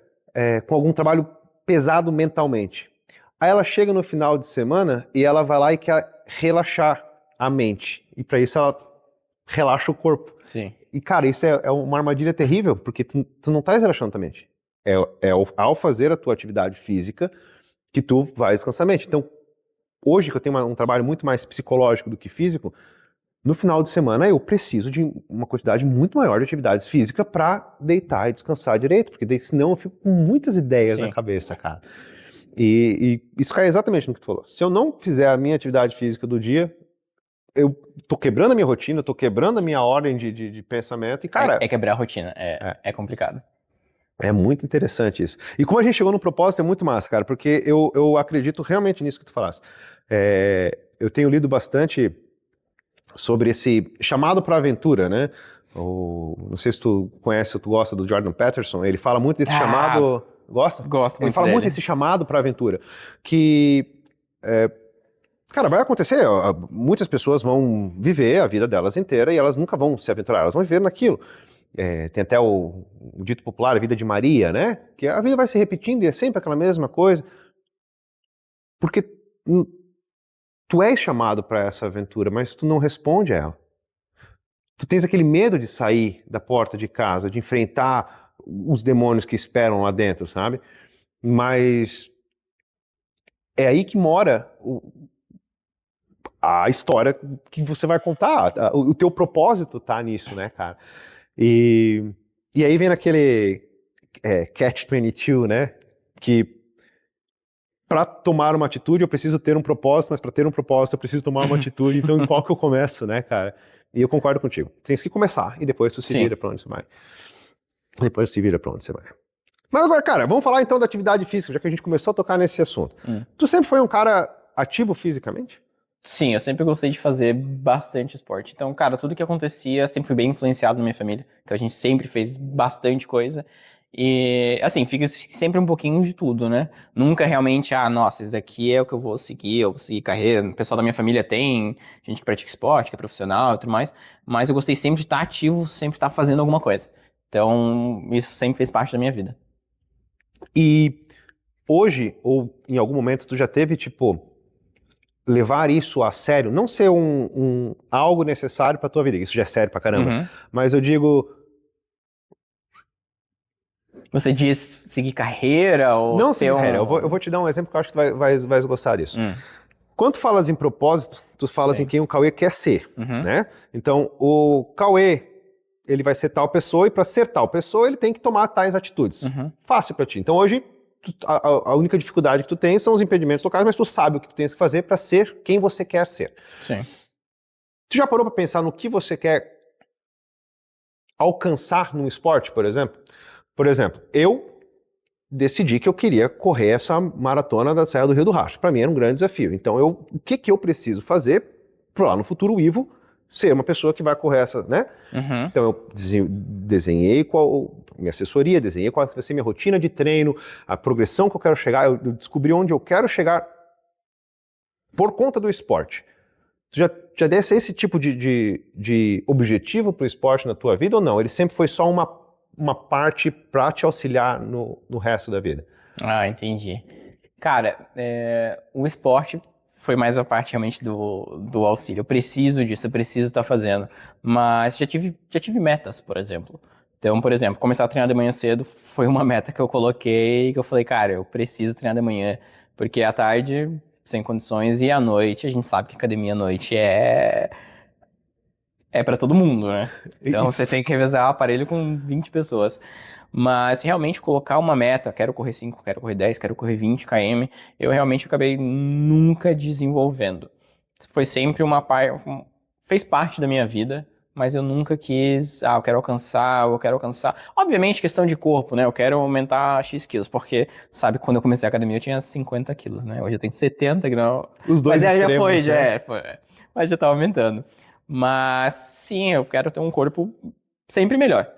com algum trabalho pesado mentalmente. Aí ela chega no final de semana e ela vai lá e quer relaxar a mente. E para isso ela relaxa o corpo. Sim. E cara, isso é uma armadilha terrível, porque tu não tá relaxando a mente. Ao fazer a tua atividade física que tu vai descansar a mente. Então, hoje que eu tenho um trabalho muito mais psicológico do que físico, no final de semana eu preciso de uma quantidade muito maior de atividades físicas para deitar e descansar direito, porque daí senão eu fico com muitas ideias na cabeça, cara. E isso cai exatamente no que tu falou. Se eu não fizer a minha atividade física do dia, eu tô quebrando a minha rotina, eu tô quebrando a minha ordem de pensamento e, cara... É quebrar a rotina, é complicado. É muito interessante isso. E como a gente chegou no propósito é muito massa, cara, porque eu acredito realmente nisso que tu falaste. Eu tenho lido bastante sobre esse chamado para a aventura, né? Não sei se tu conhece ou tu gosta do Jordan Peterson, ele fala muito desse chamado... Gosta? Gosto Ele muito fala dele. muito desse chamado para aventura, que, cara, vai acontecer, muitas pessoas vão viver a vida delas inteira e elas nunca vão se aventurar, elas vão viver naquilo. Tem até o dito popular, a vida de Maria, né? Que a vida vai se repetindo e é sempre aquela mesma coisa. Porque tu és chamado para essa aventura, mas tu não responde a ela. Tu tens aquele medo de sair da porta de casa, de enfrentar os demônios que esperam lá dentro, sabe? Mas é aí que mora a história que você vai contar. O teu propósito tá nisso, né, cara? E aí vem naquele catch-22, né? Que para tomar uma atitude eu preciso ter um propósito, mas para ter um propósito eu preciso tomar uma atitude. Então, em qual que eu começo, né, cara? E eu concordo contigo. Tens que começar e depois tu se vira pra onde você vai. Depois se vira pra onde você vai. Mas agora, cara, vamos falar então da atividade física, já que a gente começou a tocar nesse assunto. Tu sempre foi um cara ativo fisicamente? Sim, eu sempre gostei de fazer bastante esporte. Então, cara, tudo que acontecia sempre fui bem influenciado na minha família. Então a gente sempre fez bastante coisa. E, assim, fica sempre um pouquinho de tudo, né? Nunca realmente, nossa, isso aqui é o que eu vou seguir carreira. O pessoal da minha família tem gente que pratica esporte, que é profissional e tudo mais. Mas eu gostei sempre de estar ativo, sempre estar fazendo alguma coisa. Então, isso sempre fez parte da minha vida. E hoje, ou em algum momento, tu já teve, tipo, levar isso a sério? Não ser algo necessário pra tua vida, isso já é sério pra caramba. Mas eu digo... Você diz seguir carreira ou Não ser seguir carreira, eu vou te dar um exemplo que eu acho que tu vai gostar disso. Quando tu falas em propósito, tu falas em quem o Cauê quer ser, né? Então, o Cauê, ele vai ser tal pessoa e para ser tal pessoa, ele tem que tomar tais atitudes. Fácil para ti. Então, hoje, a única dificuldade que tu tem são os impedimentos locais, mas tu sabe o que tu tens que fazer para ser quem você quer ser. Sim. Tu já parou para pensar no que você quer alcançar num esporte, por exemplo? Por exemplo, eu decidi que eu queria correr essa maratona da Serra do Rio do Rastro. Para mim era um grande desafio. Então, o que eu preciso fazer para lá no futuro o Ivo ser uma pessoa que vai correr essa, né? Então, eu desenhei minha assessoria, desenhei qual vai ser minha rotina de treino, a progressão que eu quero chegar, eu descobri onde eu quero chegar por conta do esporte. Tu já desse esse tipo de objetivo para o esporte na tua vida ou não? Ele sempre foi só uma parte para te auxiliar no resto da vida? Entendi. Cara, o esporte foi mais a parte realmente do auxílio. Eu preciso disso, eu preciso estar fazendo. Mas já tive metas, por exemplo. Então, por exemplo, começar a treinar de manhã cedo foi uma meta que eu coloquei, que eu falei, cara, eu preciso treinar de manhã, porque à tarde, sem condições, e à noite, a gente sabe que academia à noite é para todo mundo, né? Então você tem que revezar o aparelho com 20 pessoas. Mas realmente colocar uma meta, quero correr 5, quero correr 10, quero correr 20 km, eu realmente acabei nunca desenvolvendo. Foi sempre fez parte da minha vida, mas eu nunca quis, eu quero alcançar. Obviamente, questão de corpo, né? Eu quero aumentar X quilos, porque, sabe, quando eu comecei a academia eu tinha 50 quilos, né? Hoje eu tenho 70 quilos. Os dois mas extremos, já foi. Mas já tá aumentando. Mas, sim, eu quero ter um corpo sempre melhor.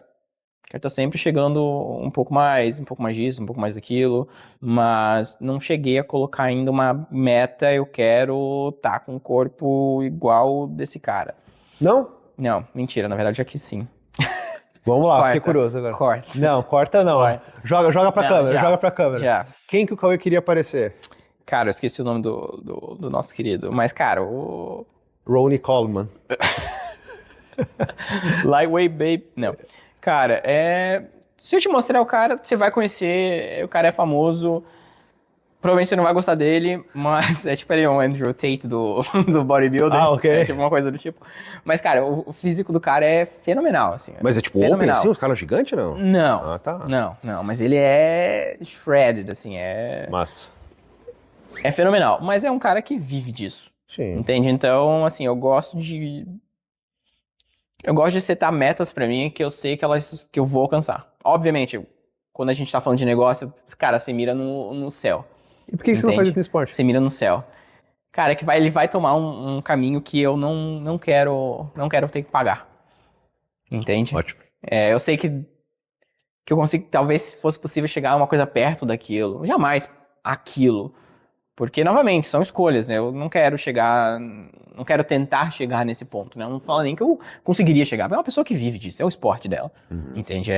Quero estar sempre chegando um pouco mais disso, um pouco mais daquilo, mas não cheguei a colocar ainda uma meta, eu quero estar com um corpo igual desse cara. Não? Não, mentira, na verdade aqui sim. Vamos lá, Corta. fiquei curioso agora. Corta. Não, corta não. Corta. Joga pra Não, câmera, já. joga pra câmera. Já. Quem que o Cauê queria aparecer? Cara, eu esqueci o nome do nosso querido, mas cara, o... Ronnie Coleman. Lightweight Babe, não. Cara, se eu te mostrar o cara, você vai conhecer, o cara é famoso, provavelmente você não vai gostar dele, mas é tipo ele, um Andrew Tate do bodybuilder. Ok. É tipo uma coisa do tipo. Mas, cara, o físico do cara é fenomenal, assim. Mas é tipo fenomenal. open, assim, os caras gigantes, não? Não, Ah, tá. não, mas ele é shredded, assim, Massa. é fenomenal. Mas é um cara que vive disso, Sim. entende? Então, assim, eu gosto de setar metas pra mim que eu sei que eu vou alcançar. Obviamente, quando a gente tá falando de negócio, cara, você mira no céu. E por que você não faz isso no esporte? Você mira no céu. Cara, ele vai tomar um caminho que eu não quero ter que pagar. Entende? Ótimo. Eu sei que eu consigo, talvez se fosse possível chegar a uma coisa perto daquilo. Jamais aquilo. Porque, novamente, são escolhas, né? Eu não quero chegar, não quero tentar chegar nesse ponto, né? Eu não falo nem que eu conseguiria chegar. É uma pessoa que vive disso, é o esporte dela. Entende?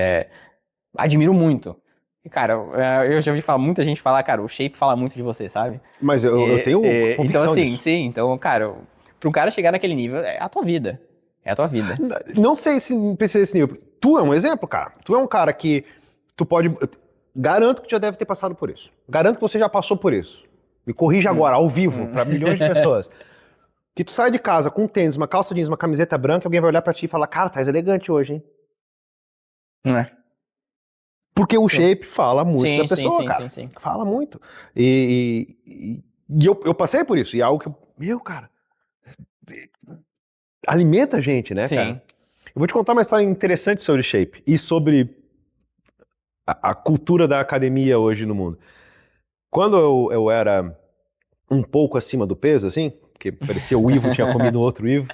Admiro muito. E, cara, eu já ouvi muita gente falar, cara, o shape fala muito de você, sabe? Mas eu tenho Então, convicção assim, disso. sim. Então, cara, pra um cara chegar naquele nível, é a tua vida. É a tua vida. Não sei se precisa desse nível. Tu é um exemplo, cara. Tu é um cara que tu pode... Garanto que tu já deve ter passado por isso. Garanto que você já passou por isso. Me corrija agora, ao vivo, pra milhões de pessoas. Que tu sai de casa com um tênis, uma calça jeans, uma camiseta branca, alguém vai olhar pra ti e falar, cara, tá elegante hoje, hein? Porque o shape fala muito da pessoa, cara. Sim. Fala muito. E eu passei por isso. E é algo que, cara, alimenta a gente, né, cara? Sim. Eu vou te contar uma história interessante sobre shape e sobre a cultura da academia hoje no mundo. Quando eu era um pouco acima do peso, assim, porque parecia o Ivo tinha comido um outro Ivo,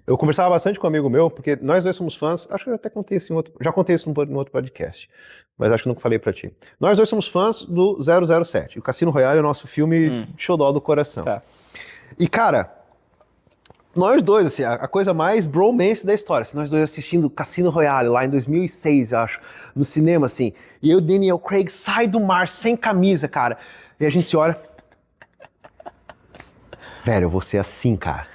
eu conversava bastante com um amigo meu, porque nós dois somos fãs, acho que eu até contei isso já contei isso no outro podcast, mas acho que nunca falei pra ti. Nós dois somos fãs do 007, o Cassino Royale é o nosso filme xodó do coração. Tá. E, cara, nós dois, assim, a coisa mais bromance da história, assim, nós dois assistindo Cassino Royale lá em 2006, acho, no cinema, assim, e eu e o Daniel Craig sai do mar sem camisa, cara, e a gente se olha, velho, eu vou ser assim, cara.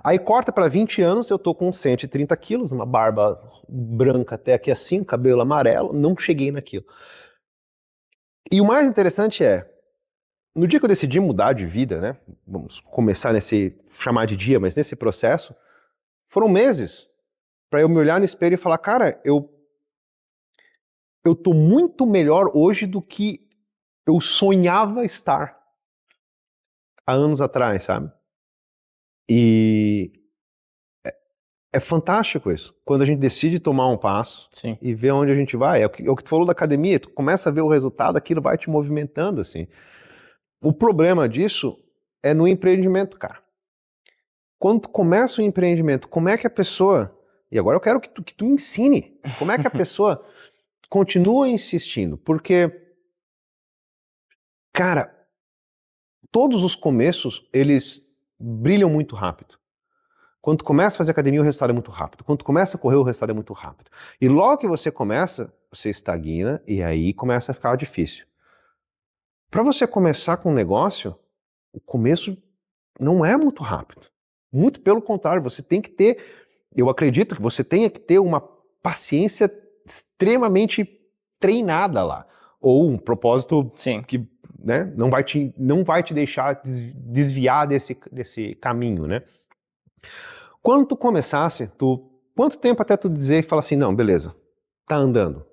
Aí corta pra 20 anos, eu tô com 130 quilos, uma barba branca até aqui assim, cabelo amarelo, não cheguei naquilo. E o mais interessante é, no dia que eu decidi mudar de vida, né, vamos começar chamar de dia, mas nesse processo, foram meses pra eu me olhar no espelho e falar, cara, eu tô muito melhor hoje do que eu sonhava estar há anos atrás, sabe? E é fantástico isso. Quando a gente decide tomar um passo Sim. e ver onde a gente vai. É o que tu falou da academia, tu começa a ver o resultado, aquilo vai te movimentando, assim. O problema disso é no empreendimento, cara. Quando tu começa um empreendimento, como é que a pessoa... E agora eu quero que tu ensine. Como é que a pessoa continua insistindo? Porque, cara, todos os começos, eles brilham muito rápido. Quando tu começa a fazer academia, o resultado é muito rápido. Quando tu começa a correr, o resultado é muito rápido. E logo que você começa, você estagna e aí começa a ficar difícil. Para você começar com um negócio, o começo não é muito rápido. Muito pelo contrário, você tem que ter, eu acredito que você tenha que ter uma paciência extremamente treinada lá. Ou um propósito Sim. que, né, não vai te deixar desviar desse caminho, né? Quando tu começasse, quanto tempo até tu dizer e falar assim, não, beleza, tá andando?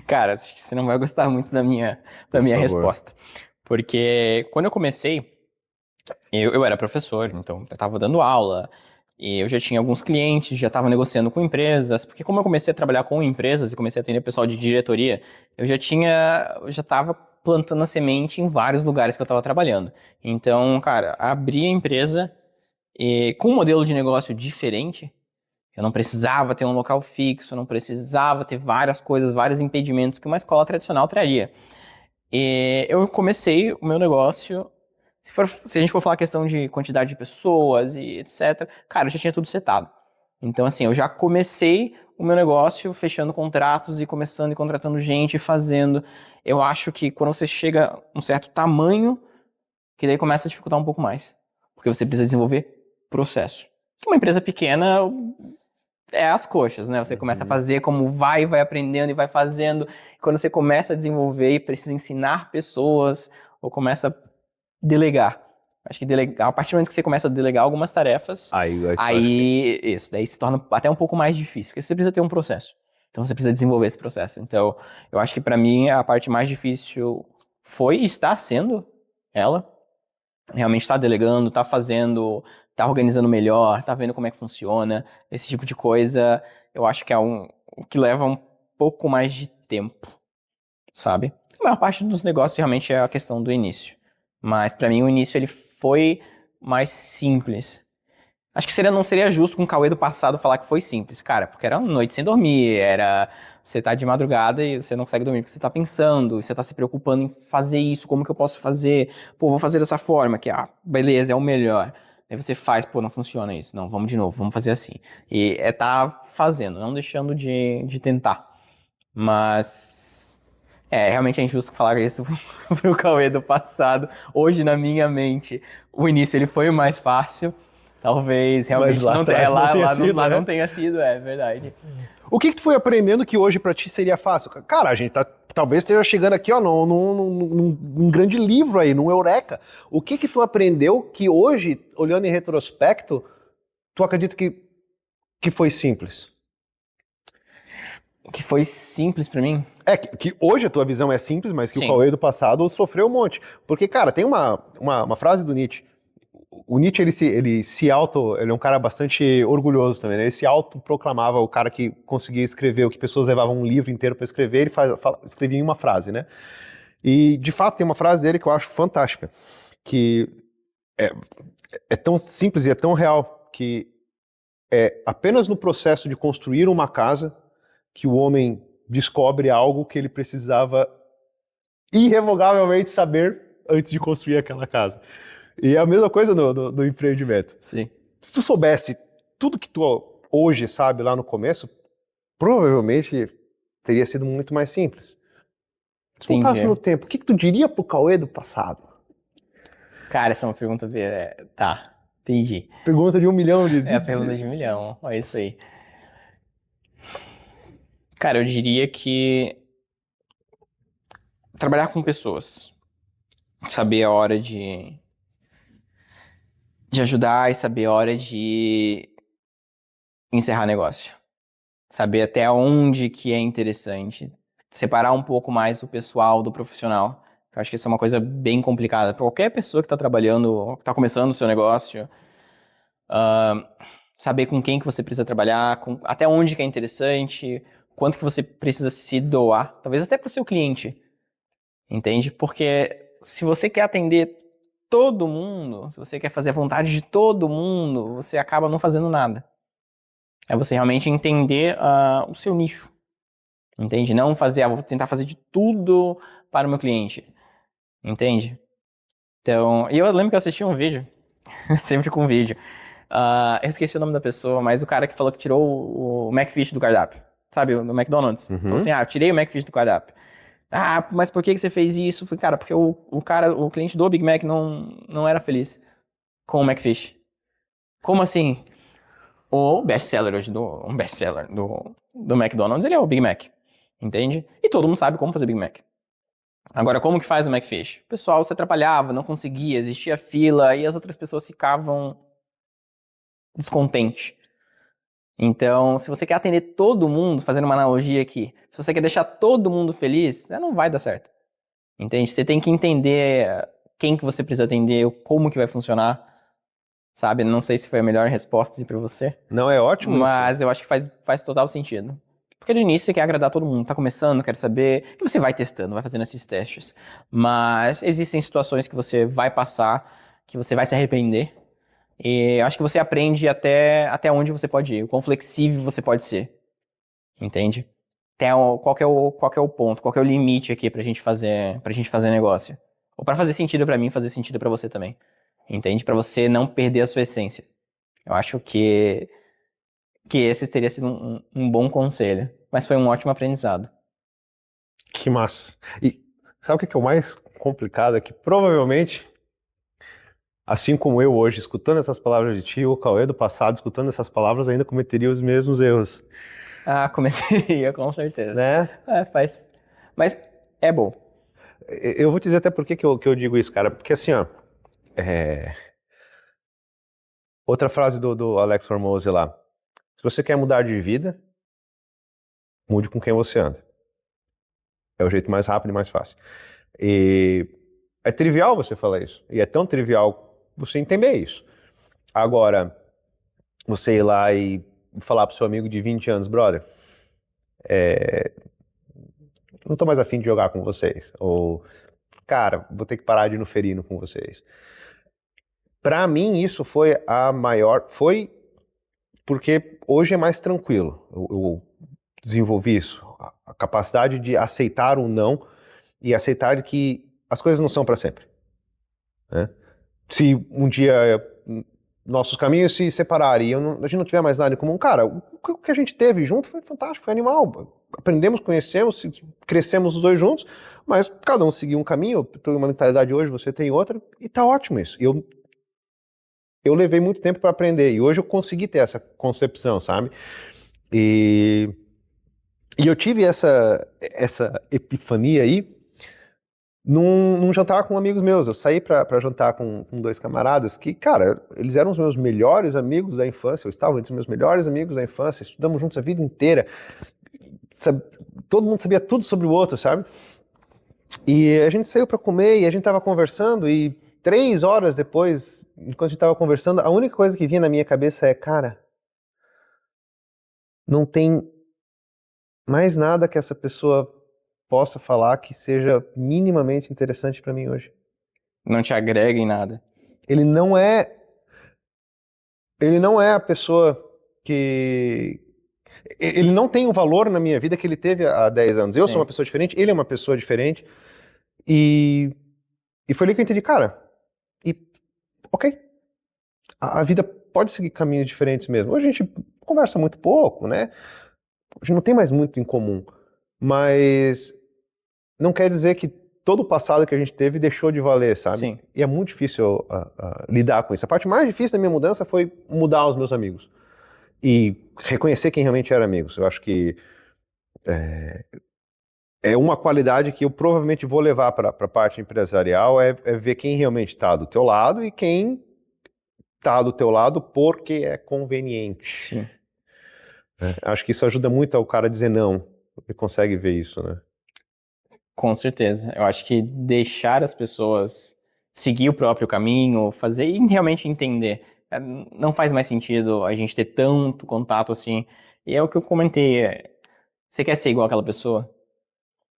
Cara, acho que você não vai gostar muito da minha favor. resposta. Porque quando eu comecei, eu era professor, então eu estava dando aula, e eu já tinha alguns clientes, já estava negociando com empresas, porque como eu comecei a trabalhar com empresas e comecei a atender pessoal de diretoria, eu já estava plantando a semente em vários lugares que eu estava trabalhando. Então, cara, abri a empresa com um modelo de negócio diferente. Eu não precisava ter um local fixo, eu não precisava ter várias coisas, vários impedimentos que uma escola tradicional traria. E eu comecei o meu negócio, se a gente for falar questão de quantidade de pessoas e etc, cara, eu já tinha tudo setado. Então, assim, eu já comecei o meu negócio fechando contratos e começando e contratando gente e fazendo. Eu acho que quando você chega a um certo tamanho, que daí começa a dificultar um pouco mais. Porque você precisa desenvolver processo. Que uma empresa pequena é as coxas, né? Você começa a fazer como vai aprendendo e vai fazendo. Quando você começa a desenvolver e precisa ensinar pessoas, ou começa a delegar. Acho que delegar, a partir do momento que você começa a delegar algumas tarefas, daí se torna até um pouco mais difícil, porque você precisa ter um processo. Então você precisa desenvolver esse processo. Então, eu acho que para mim a parte mais difícil foi e está sendo ela. Realmente tá delegando, tá fazendo, tá organizando melhor, tá vendo como é que funciona, esse tipo de coisa, eu acho que é o que leva um pouco mais de tempo, sabe? A maior parte dos negócios realmente é a questão do início, mas pra mim o início ele foi mais simples. Acho que não seria justo com o Cauê do passado falar que foi simples, cara, porque era uma noite sem dormir, era você tá de madrugada e você não consegue dormir porque você tá pensando, e você tá se preocupando em fazer isso, como que eu posso fazer? Pô, vou fazer dessa forma, que, beleza, é o melhor. Aí você faz, pô, não funciona isso, não, vamos de novo, vamos fazer assim. E tá fazendo, não deixando de tentar. Mas, realmente é injusto falar isso pro Cauê do passado. Hoje, na minha mente, o início ele foi o mais fácil. Talvez realmente Mas lá atrás não tenha sido, lá né? não tenha sido, é verdade. O que que tu foi aprendendo que hoje pra ti seria fácil? Cara, a gente talvez esteja chegando aqui, ó, num grande livro aí, num eureka. O que que tu aprendeu que hoje, olhando em retrospecto, tu acredita que foi simples? O que foi simples pra mim? Que hoje a tua visão é simples, mas que o Sim. Cauê do passado sofreu um monte. Porque, cara, tem uma frase do Nietzsche. O Nietzsche, ele é um cara bastante orgulhoso também, né? Ele se autoproclamava o cara que conseguia escrever o que pessoas levavam um livro inteiro para escrever, ele escrevia em uma frase, né? E, de fato, tem uma frase dele que eu acho fantástica, que é tão simples e é tão real, que é apenas no processo de construir uma casa que o homem descobre algo que ele precisava irrevogavelmente saber antes de construir aquela casa. E é a mesma coisa no empreendimento. Sim. Se tu soubesse tudo que tu hoje sabe lá no começo, provavelmente teria sido muito mais simples. Se voltasse no tempo, o que tu diria pro Cauê do passado? Cara, essa é uma pergunta. Tá, entendi. Pergunta de 1 milhão de... É a pergunta de 1 milhão, olha isso aí. Cara, eu diria que trabalhar com pessoas. Saber a hora de ajudar e saber a hora de encerrar negócio. Saber até onde que é interessante. Separar um pouco mais o pessoal do profissional. Eu acho que isso é uma coisa bem complicada. Para qualquer pessoa que está trabalhando, que está começando o seu negócio, saber com quem que você precisa trabalhar, até onde que é interessante, quanto que você precisa se doar, talvez até para o seu cliente, entende? Porque se você quer atender todo mundo, se você quer fazer a vontade de todo mundo, você acaba não fazendo nada. É você realmente entender o seu nicho, entende? Não fazer, vou tentar fazer de tudo para o meu cliente, entende? Então, e eu lembro que eu assisti um vídeo, sempre com vídeo. Eu esqueci o nome da pessoa, mas o cara que falou que tirou o McFish do cardápio, sabe, no McDonald's. Falou assim, eu tirei o McFish do cardápio. Mas por que você fez isso? Falei, cara, porque o cliente do Big Mac não era feliz com o McFish. Como assim? O best-seller hoje um best-seller do McDonald's, ele é o Big Mac, entende? E todo mundo sabe como fazer Big Mac. Agora, como que faz o McFish? O pessoal se atrapalhava, não conseguia, existia fila e as outras pessoas ficavam descontentes. Então, se você quer atender todo mundo, fazendo uma analogia aqui, se você quer deixar todo mundo feliz, não vai dar certo. Entende? Você tem que entender quem que você precisa atender, como que vai funcionar, sabe? Não sei se foi a melhor resposta para você. Não, é ótimo mas isso. eu acho que faz total sentido. Porque no início você quer agradar todo mundo, tá começando, quer saber, e você vai testando, vai fazendo esses testes. Mas existem situações que você vai passar, que você vai se arrepender, e eu acho que você aprende até onde você pode ir, o quão flexível você pode ser, entende? Qual que é o ponto, qual que é o limite aqui pra gente fazer negócio. Ou pra fazer sentido pra mim, fazer sentido pra você também, entende? Pra você não perder a sua essência. Eu acho que esse teria sido um bom conselho, mas foi um ótimo aprendizado. Que massa. E sabe o que é o mais complicado? É que provavelmente, assim como eu hoje, escutando essas palavras de ti, o Cauê do passado, escutando essas palavras, ainda cometeria os mesmos erros. Cometeria, com certeza. Né? Faz. Mas é bom. Eu vou te dizer até por que eu digo isso, cara. Porque assim, ó. Outra frase do Alex Hormozi lá. Se você quer mudar de vida, mude com quem você anda. É o jeito mais rápido e mais fácil. E é trivial você falar isso. E é tão trivial você entender isso. Agora, você ir lá e falar pro seu amigo de 20 anos, brother, não tô mais afim de jogar com vocês. Ou, cara, vou ter que parar de ir no ferino com vocês. Para mim, isso foi a maior. Foi porque hoje é mais tranquilo. Eu desenvolvi isso. A capacidade de aceitar o não e aceitar que as coisas não são para sempre, né? Se um dia nossos caminhos se separarem e a gente não tiver mais nada em comum, cara, o que a gente teve junto foi fantástico, foi animal. Aprendemos, conhecemos, crescemos os dois juntos, mas cada um seguiu um caminho. Eu tenho uma mentalidade hoje, você tem outra, e tá ótimo isso. Eu levei muito tempo para aprender e hoje eu consegui ter essa concepção, sabe? E, e eu tive essa epifania aí num jantar com amigos meus. Eu saí para jantar com dois camaradas que, cara, eles eram os meus melhores amigos da infância, eu estava entre os meus melhores amigos da infância, estudamos juntos a vida inteira, todo mundo sabia tudo sobre o outro, sabe? E a gente saiu para comer e a gente tava conversando e 3 horas depois, enquanto a gente tava conversando, a única coisa que vinha na minha cabeça é, cara, não tem mais nada que essa pessoa possa falar que seja minimamente interessante para mim hoje. Não te agrega em nada. Ele não é a pessoa que ele não tem o valor na minha vida que ele teve há 10 anos. Eu Sim. sou uma pessoa diferente, ele é uma pessoa diferente. E foi ali que eu entendi, cara, e ok, a vida pode seguir caminhos diferentes mesmo. Hoje a gente conversa muito pouco, né? A gente não tem mais muito em comum, mas não quer dizer que todo o passado que a gente teve deixou de valer, sabe? Sim. E é muito difícil lidar com isso. A parte mais difícil da minha mudança foi mudar os meus amigos e reconhecer quem realmente eram amigos. Eu acho que é uma qualidade que eu provavelmente vou levar para a parte empresarial, é ver quem realmente está do teu lado e quem está do teu lado porque é conveniente. Sim. Acho que isso ajuda muito ao cara dizer não. Ele consegue ver isso, né? Com certeza. Eu acho que deixar as pessoas seguir o próprio caminho, fazer e realmente entender. Não faz mais sentido a gente ter tanto contato assim. E é o que eu comentei. Você quer ser igual àquela pessoa?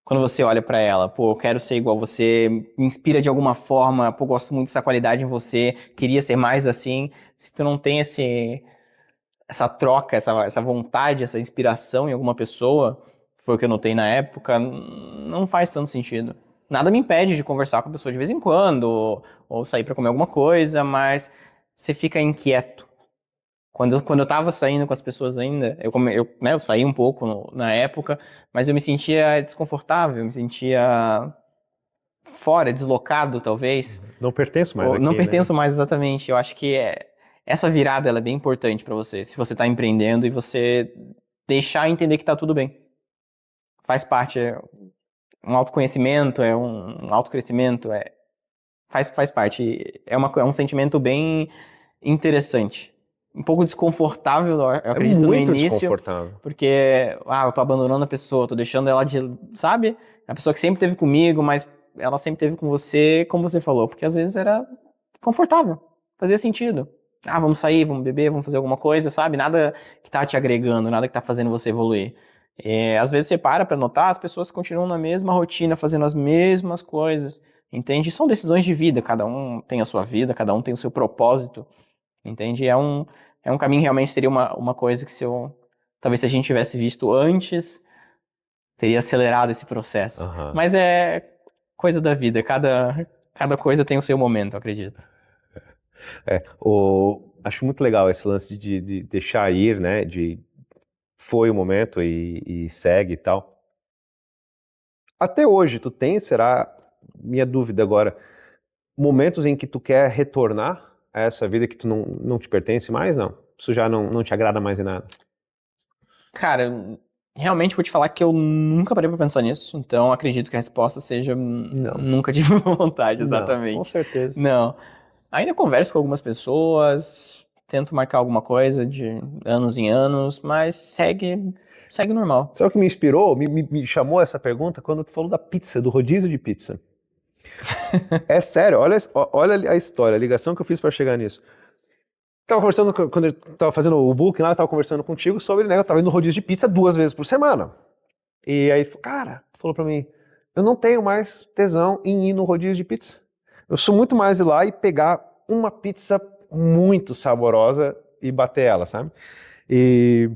Quando você olha pra ela, pô, eu quero ser igual a você, me inspira de alguma forma, pô, gosto muito dessa qualidade em você, queria ser mais assim. Se tu não tem essa troca, essa vontade, essa inspiração em alguma pessoa, foi o que eu notei na época, não faz tanto sentido. Nada me impede de conversar com a pessoa de vez em quando, ou sair pra comer alguma coisa, mas você fica inquieto. Quando eu tava saindo com as pessoas ainda, eu saí um pouco na época, mas eu me sentia desconfortável, eu me sentia fora, deslocado, talvez. Não pertenço mais Ou aqui, não né? pertenço mais exatamente. Eu acho que essa virada ela é bem importante pra você, se você tá empreendendo e você deixar entender que tá tudo bem. Faz parte, é um autoconhecimento, é um autocrescimento, faz parte. É um sentimento bem interessante. Um pouco desconfortável, eu acredito, no muito início. desconfortável. Porque, eu tô abandonando a pessoa, tô deixando ela de, sabe? A pessoa que sempre esteve comigo, mas ela sempre esteve com você, como você falou. Porque às vezes era confortável, fazia sentido. Vamos sair, vamos beber, vamos fazer alguma coisa, sabe? Nada que tá te agregando, nada que tá fazendo você evoluir. Às vezes você para pra notar, as pessoas continuam na mesma rotina, fazendo as mesmas coisas, entende? São decisões de vida, cada um tem a sua vida, cada um tem o seu propósito, entende? É um caminho, realmente seria uma coisa que talvez se a gente tivesse visto antes, teria acelerado esse processo. Aham. Mas é coisa da vida, cada coisa tem o seu momento, eu acredito. Acho muito legal esse lance de deixar ir, né? Foi o momento e segue e tal. Até hoje, tu tem, será, minha dúvida agora, momentos em que tu quer retornar a essa vida que tu não te pertence mais, não? Isso já não te agrada mais em nada? Cara, realmente vou te falar que eu nunca parei pra pensar nisso, então acredito que a resposta seja Não. nunca tive vontade, exatamente. Não, com certeza. Não. Ainda converso com algumas pessoas, tento marcar alguma coisa de anos em anos, mas segue normal. Sabe o que me inspirou, me chamou essa pergunta quando tu falou da pizza, do rodízio de pizza. É sério, olha a história, a ligação que eu fiz para chegar nisso. Tava conversando, quando eu tava fazendo o booking lá, eu tava conversando contigo sobre, né, eu tava indo no rodízio de pizza 2 vezes por semana. E aí, cara, falou pra mim, eu não tenho mais tesão em ir no rodízio de pizza. Eu sou muito mais ir lá e pegar uma pizza muito saborosa e bater ela, sabe? E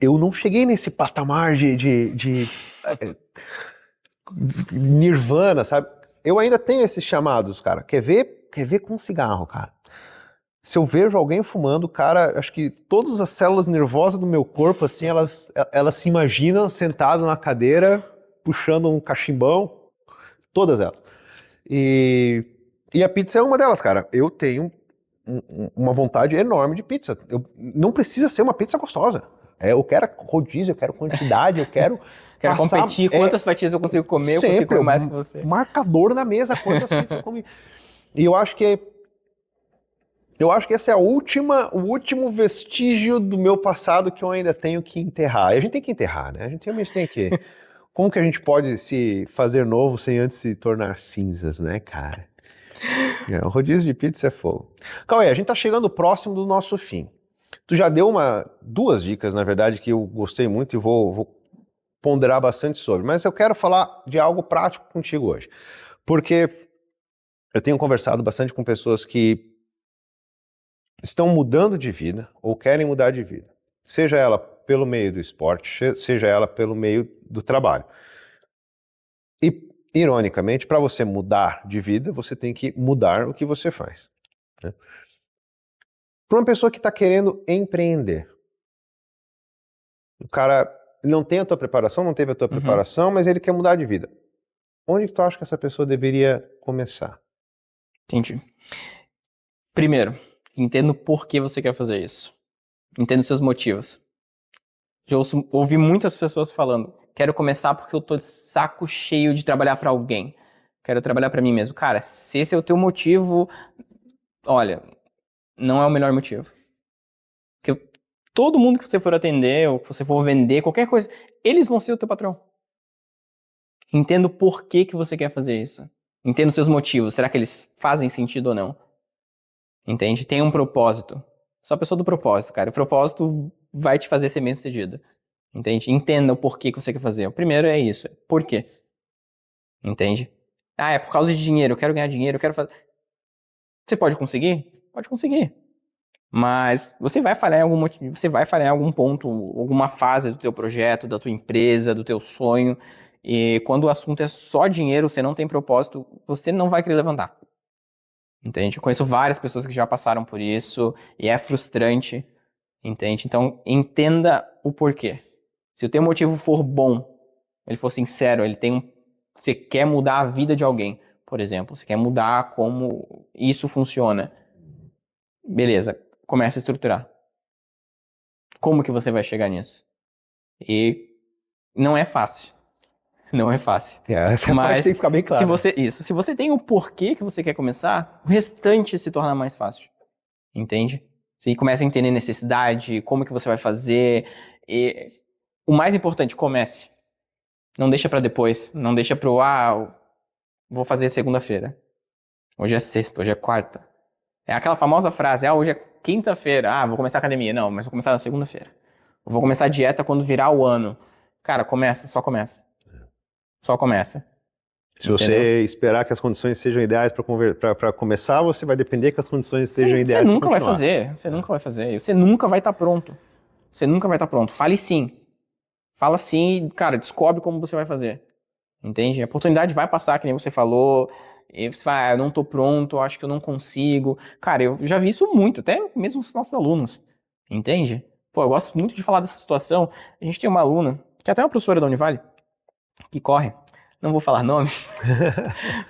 eu não cheguei nesse patamar de nirvana, sabe? Eu ainda tenho esses chamados, cara. Quer ver com cigarro, cara. Se eu vejo alguém fumando, cara, acho que todas as células nervosas do meu corpo, assim, elas se imaginam sentado na cadeira, puxando um cachimbão, todas elas. E a pizza é uma delas, cara. Eu tenho uma vontade enorme de pizza. Não precisa ser uma pizza gostosa. Eu quero rodízio, eu quero quantidade, eu quero Quero passar, competir, quantas fatias eu consigo comer, eu consigo sempre, comer mais que você. Marcador na mesa, quantas pizzas eu comi. E eu acho que esse é o último vestígio do meu passado que eu ainda tenho que enterrar. E a gente tem que enterrar, né? A gente realmente tem que... Como que a gente pode se fazer novo sem antes se tornar cinzas, né, cara? O rodízio de pizza é fogo. Cauê, a gente tá chegando próximo do nosso fim. Tu já deu duas dicas, na verdade, que eu gostei muito e vou ponderar bastante sobre. Mas eu quero falar de algo prático contigo hoje. Porque eu tenho conversado bastante com pessoas que estão mudando de vida ou querem mudar de vida. Seja ela pelo meio do esporte, seja ela pelo meio do trabalho. E, ironicamente, para você mudar de vida, você tem que mudar o que você faz, né? Para uma pessoa que está querendo empreender, o cara não tem a tua preparação, não teve a tua preparação, mas ele quer mudar de vida. Onde que tu acha que essa pessoa deveria começar? Entendi. Primeiro, entenda o porquê você quer fazer isso. Entenda os seus motivos. Já ouvi muitas pessoas falando, quero começar porque eu tô de saco cheio de trabalhar para alguém. Quero trabalhar para mim mesmo. Cara, se esse é o teu motivo, olha, não é o melhor motivo. Porque todo mundo que você for atender, ou que você for vender, qualquer coisa, eles vão ser o teu patrão. Entenda o porquê que você quer fazer isso. Entenda os seus motivos. Será que eles fazem sentido ou não? Entende? Tem um propósito. Só a pessoa do propósito, cara. O propósito vai te fazer ser bem-sucedido. Entende? Entenda o porquê que você quer fazer. O primeiro é isso. Por quê? Entende? Ah, é por causa de dinheiro. Eu quero ganhar dinheiro. Eu quero fazer... Você pode conseguir? Pode conseguir. Mas você vai falhar em algum motivo. Você vai falhar em algum ponto, alguma fase do teu projeto, da tua empresa, do teu sonho. E quando o assunto é só dinheiro, você não tem propósito, você não vai querer levantar. Entende? Eu conheço várias pessoas que já passaram por isso e é frustrante, entende? Então, entenda o porquê. Se o teu motivo for bom, ele for sincero, você quer mudar a vida de alguém, por exemplo, você quer mudar como isso funciona. Beleza, comece a estruturar. Como que você vai chegar nisso? E não é fácil. Não é fácil. Essa parte tem que ficar bem clara. Se você tem o porquê que você quer começar, o restante se torna mais fácil. Entende? Você começa a entender necessidade, como que você vai fazer. E o mais importante, comece. Não deixa pra depois. Não deixa pro, vou fazer segunda-feira. Hoje é sexta, hoje é quarta. É aquela famosa frase, hoje é quinta-feira. Vou começar a academia. Não, mas vou começar na segunda-feira. Vou começar a dieta quando virar o ano. Cara, começa, só começa. Só começa. Se você esperar que as condições sejam ideais para começar, você vai depender que as condições sejam ideais para continuar. Você nunca vai fazer. Você nunca vai fazer. Você nunca vai estar pronto. Você nunca vai estar pronto. Fale sim. Fala sim, cara, descobre como você vai fazer. Entende? A oportunidade vai passar, que nem você falou. E você vai, eu não tô pronto, eu acho que eu não consigo. Cara, eu já vi isso muito, até mesmo os nossos alunos. Entende? Pô, eu gosto muito de falar dessa situação. A gente tem uma aluna, que é até uma professora da Univale, que corre. Não vou falar nomes,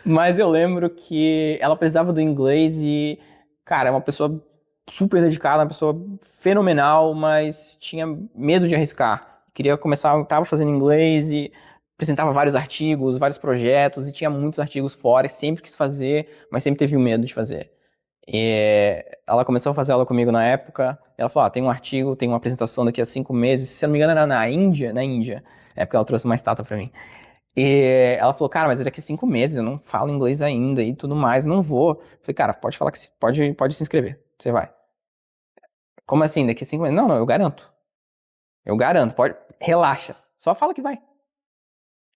mas eu lembro que ela precisava do inglês e, cara, é uma pessoa super dedicada, uma pessoa fenomenal, mas tinha medo de arriscar. Queria começar, estava fazendo inglês e apresentava vários artigos, vários projetos e tinha muitos artigos fora, sempre quis fazer, mas sempre teve o medo de fazer. E ela começou a fazer aula comigo na época, ela falou, tem um artigo, tem uma apresentação daqui a 5 meses, se eu não me engano era na Índia, é porque ela trouxe uma estátua pra mim. E ela falou, cara, mas daqui a 5 meses, eu não falo inglês ainda e tudo mais, não vou. Falei, cara, pode falar que pode se inscrever, você vai. Como assim, daqui a 5 meses? Não, eu garanto. Eu garanto, relaxa, só fala que vai.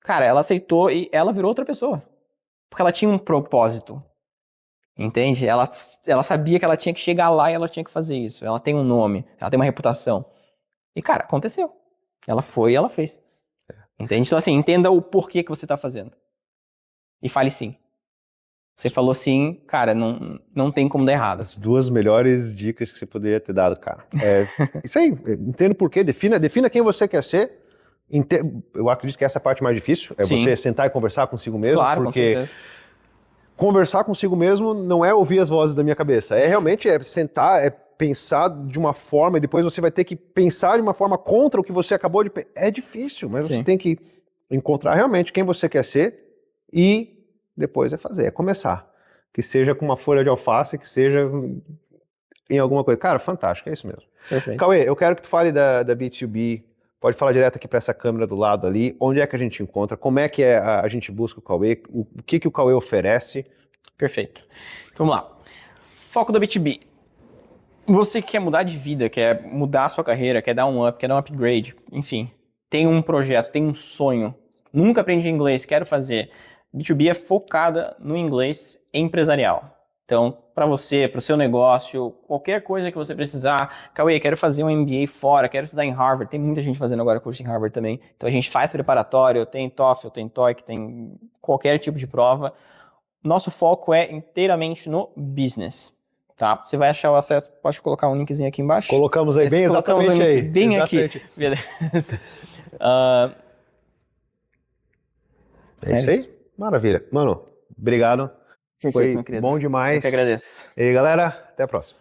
Cara, ela aceitou e ela virou outra pessoa. Porque ela tinha um propósito. Entende? Ela sabia que ela tinha que chegar lá e ela tinha que fazer isso. Ela tem um nome, ela tem uma reputação. E, cara, aconteceu. Ela foi e ela fez. Entende? Então, assim, entenda o porquê que você tá fazendo. E fale sim. Você falou sim, cara, não tem como dar errado. As 2 melhores dicas que você poderia ter dado, cara. É isso aí, entenda o porquê, defina quem você quer ser. Eu acredito que essa é a parte mais difícil, é Sim. você sentar e conversar consigo mesmo, Claro, com porque certeza. conversar consigo mesmo não é ouvir as vozes da minha cabeça, é realmente sentar, é pensar de uma forma e depois você vai ter que pensar de uma forma contra o que você acabou de pensar. É difícil, mas você Sim. tem que encontrar realmente quem você quer ser e depois é fazer, é começar. Que seja com uma folha de alface, que seja em alguma coisa. Cara, fantástico, é isso mesmo. Perfeito. Cauê, eu quero que tu fale da B2B, pode falar direto aqui para essa câmera do lado ali, onde é que a gente encontra, como é que a gente busca o Cauê, o que o Cauê oferece. Perfeito. Vamos lá. Foco da B2B. Você quer mudar de vida, quer mudar a sua carreira, quer dar um up, quer dar um upgrade, enfim, tem um projeto, tem um sonho. Nunca aprendi inglês, quero fazer. B2B é focada no inglês empresarial. Então, para você, para o seu negócio, qualquer coisa que você precisar, Cauê, quero fazer um MBA fora, quero estudar em Harvard, tem muita gente fazendo agora curso em Harvard também. Então a gente faz preparatório, tem TOEFL, tem TOEIC, tem qualquer tipo de prova. Nosso foco é inteiramente no business. Tá? Você vai achar o acesso, pode colocar um linkzinho aqui embaixo. Colocamos aí, bem Colocamos exatamente um link aí. bem Exatamente. aqui. Beleza. É isso aí? Maravilha. Mano, obrigado. Perfeito, Foi meu querido. bom demais. Eu que agradeço. E aí, galera, até a próxima.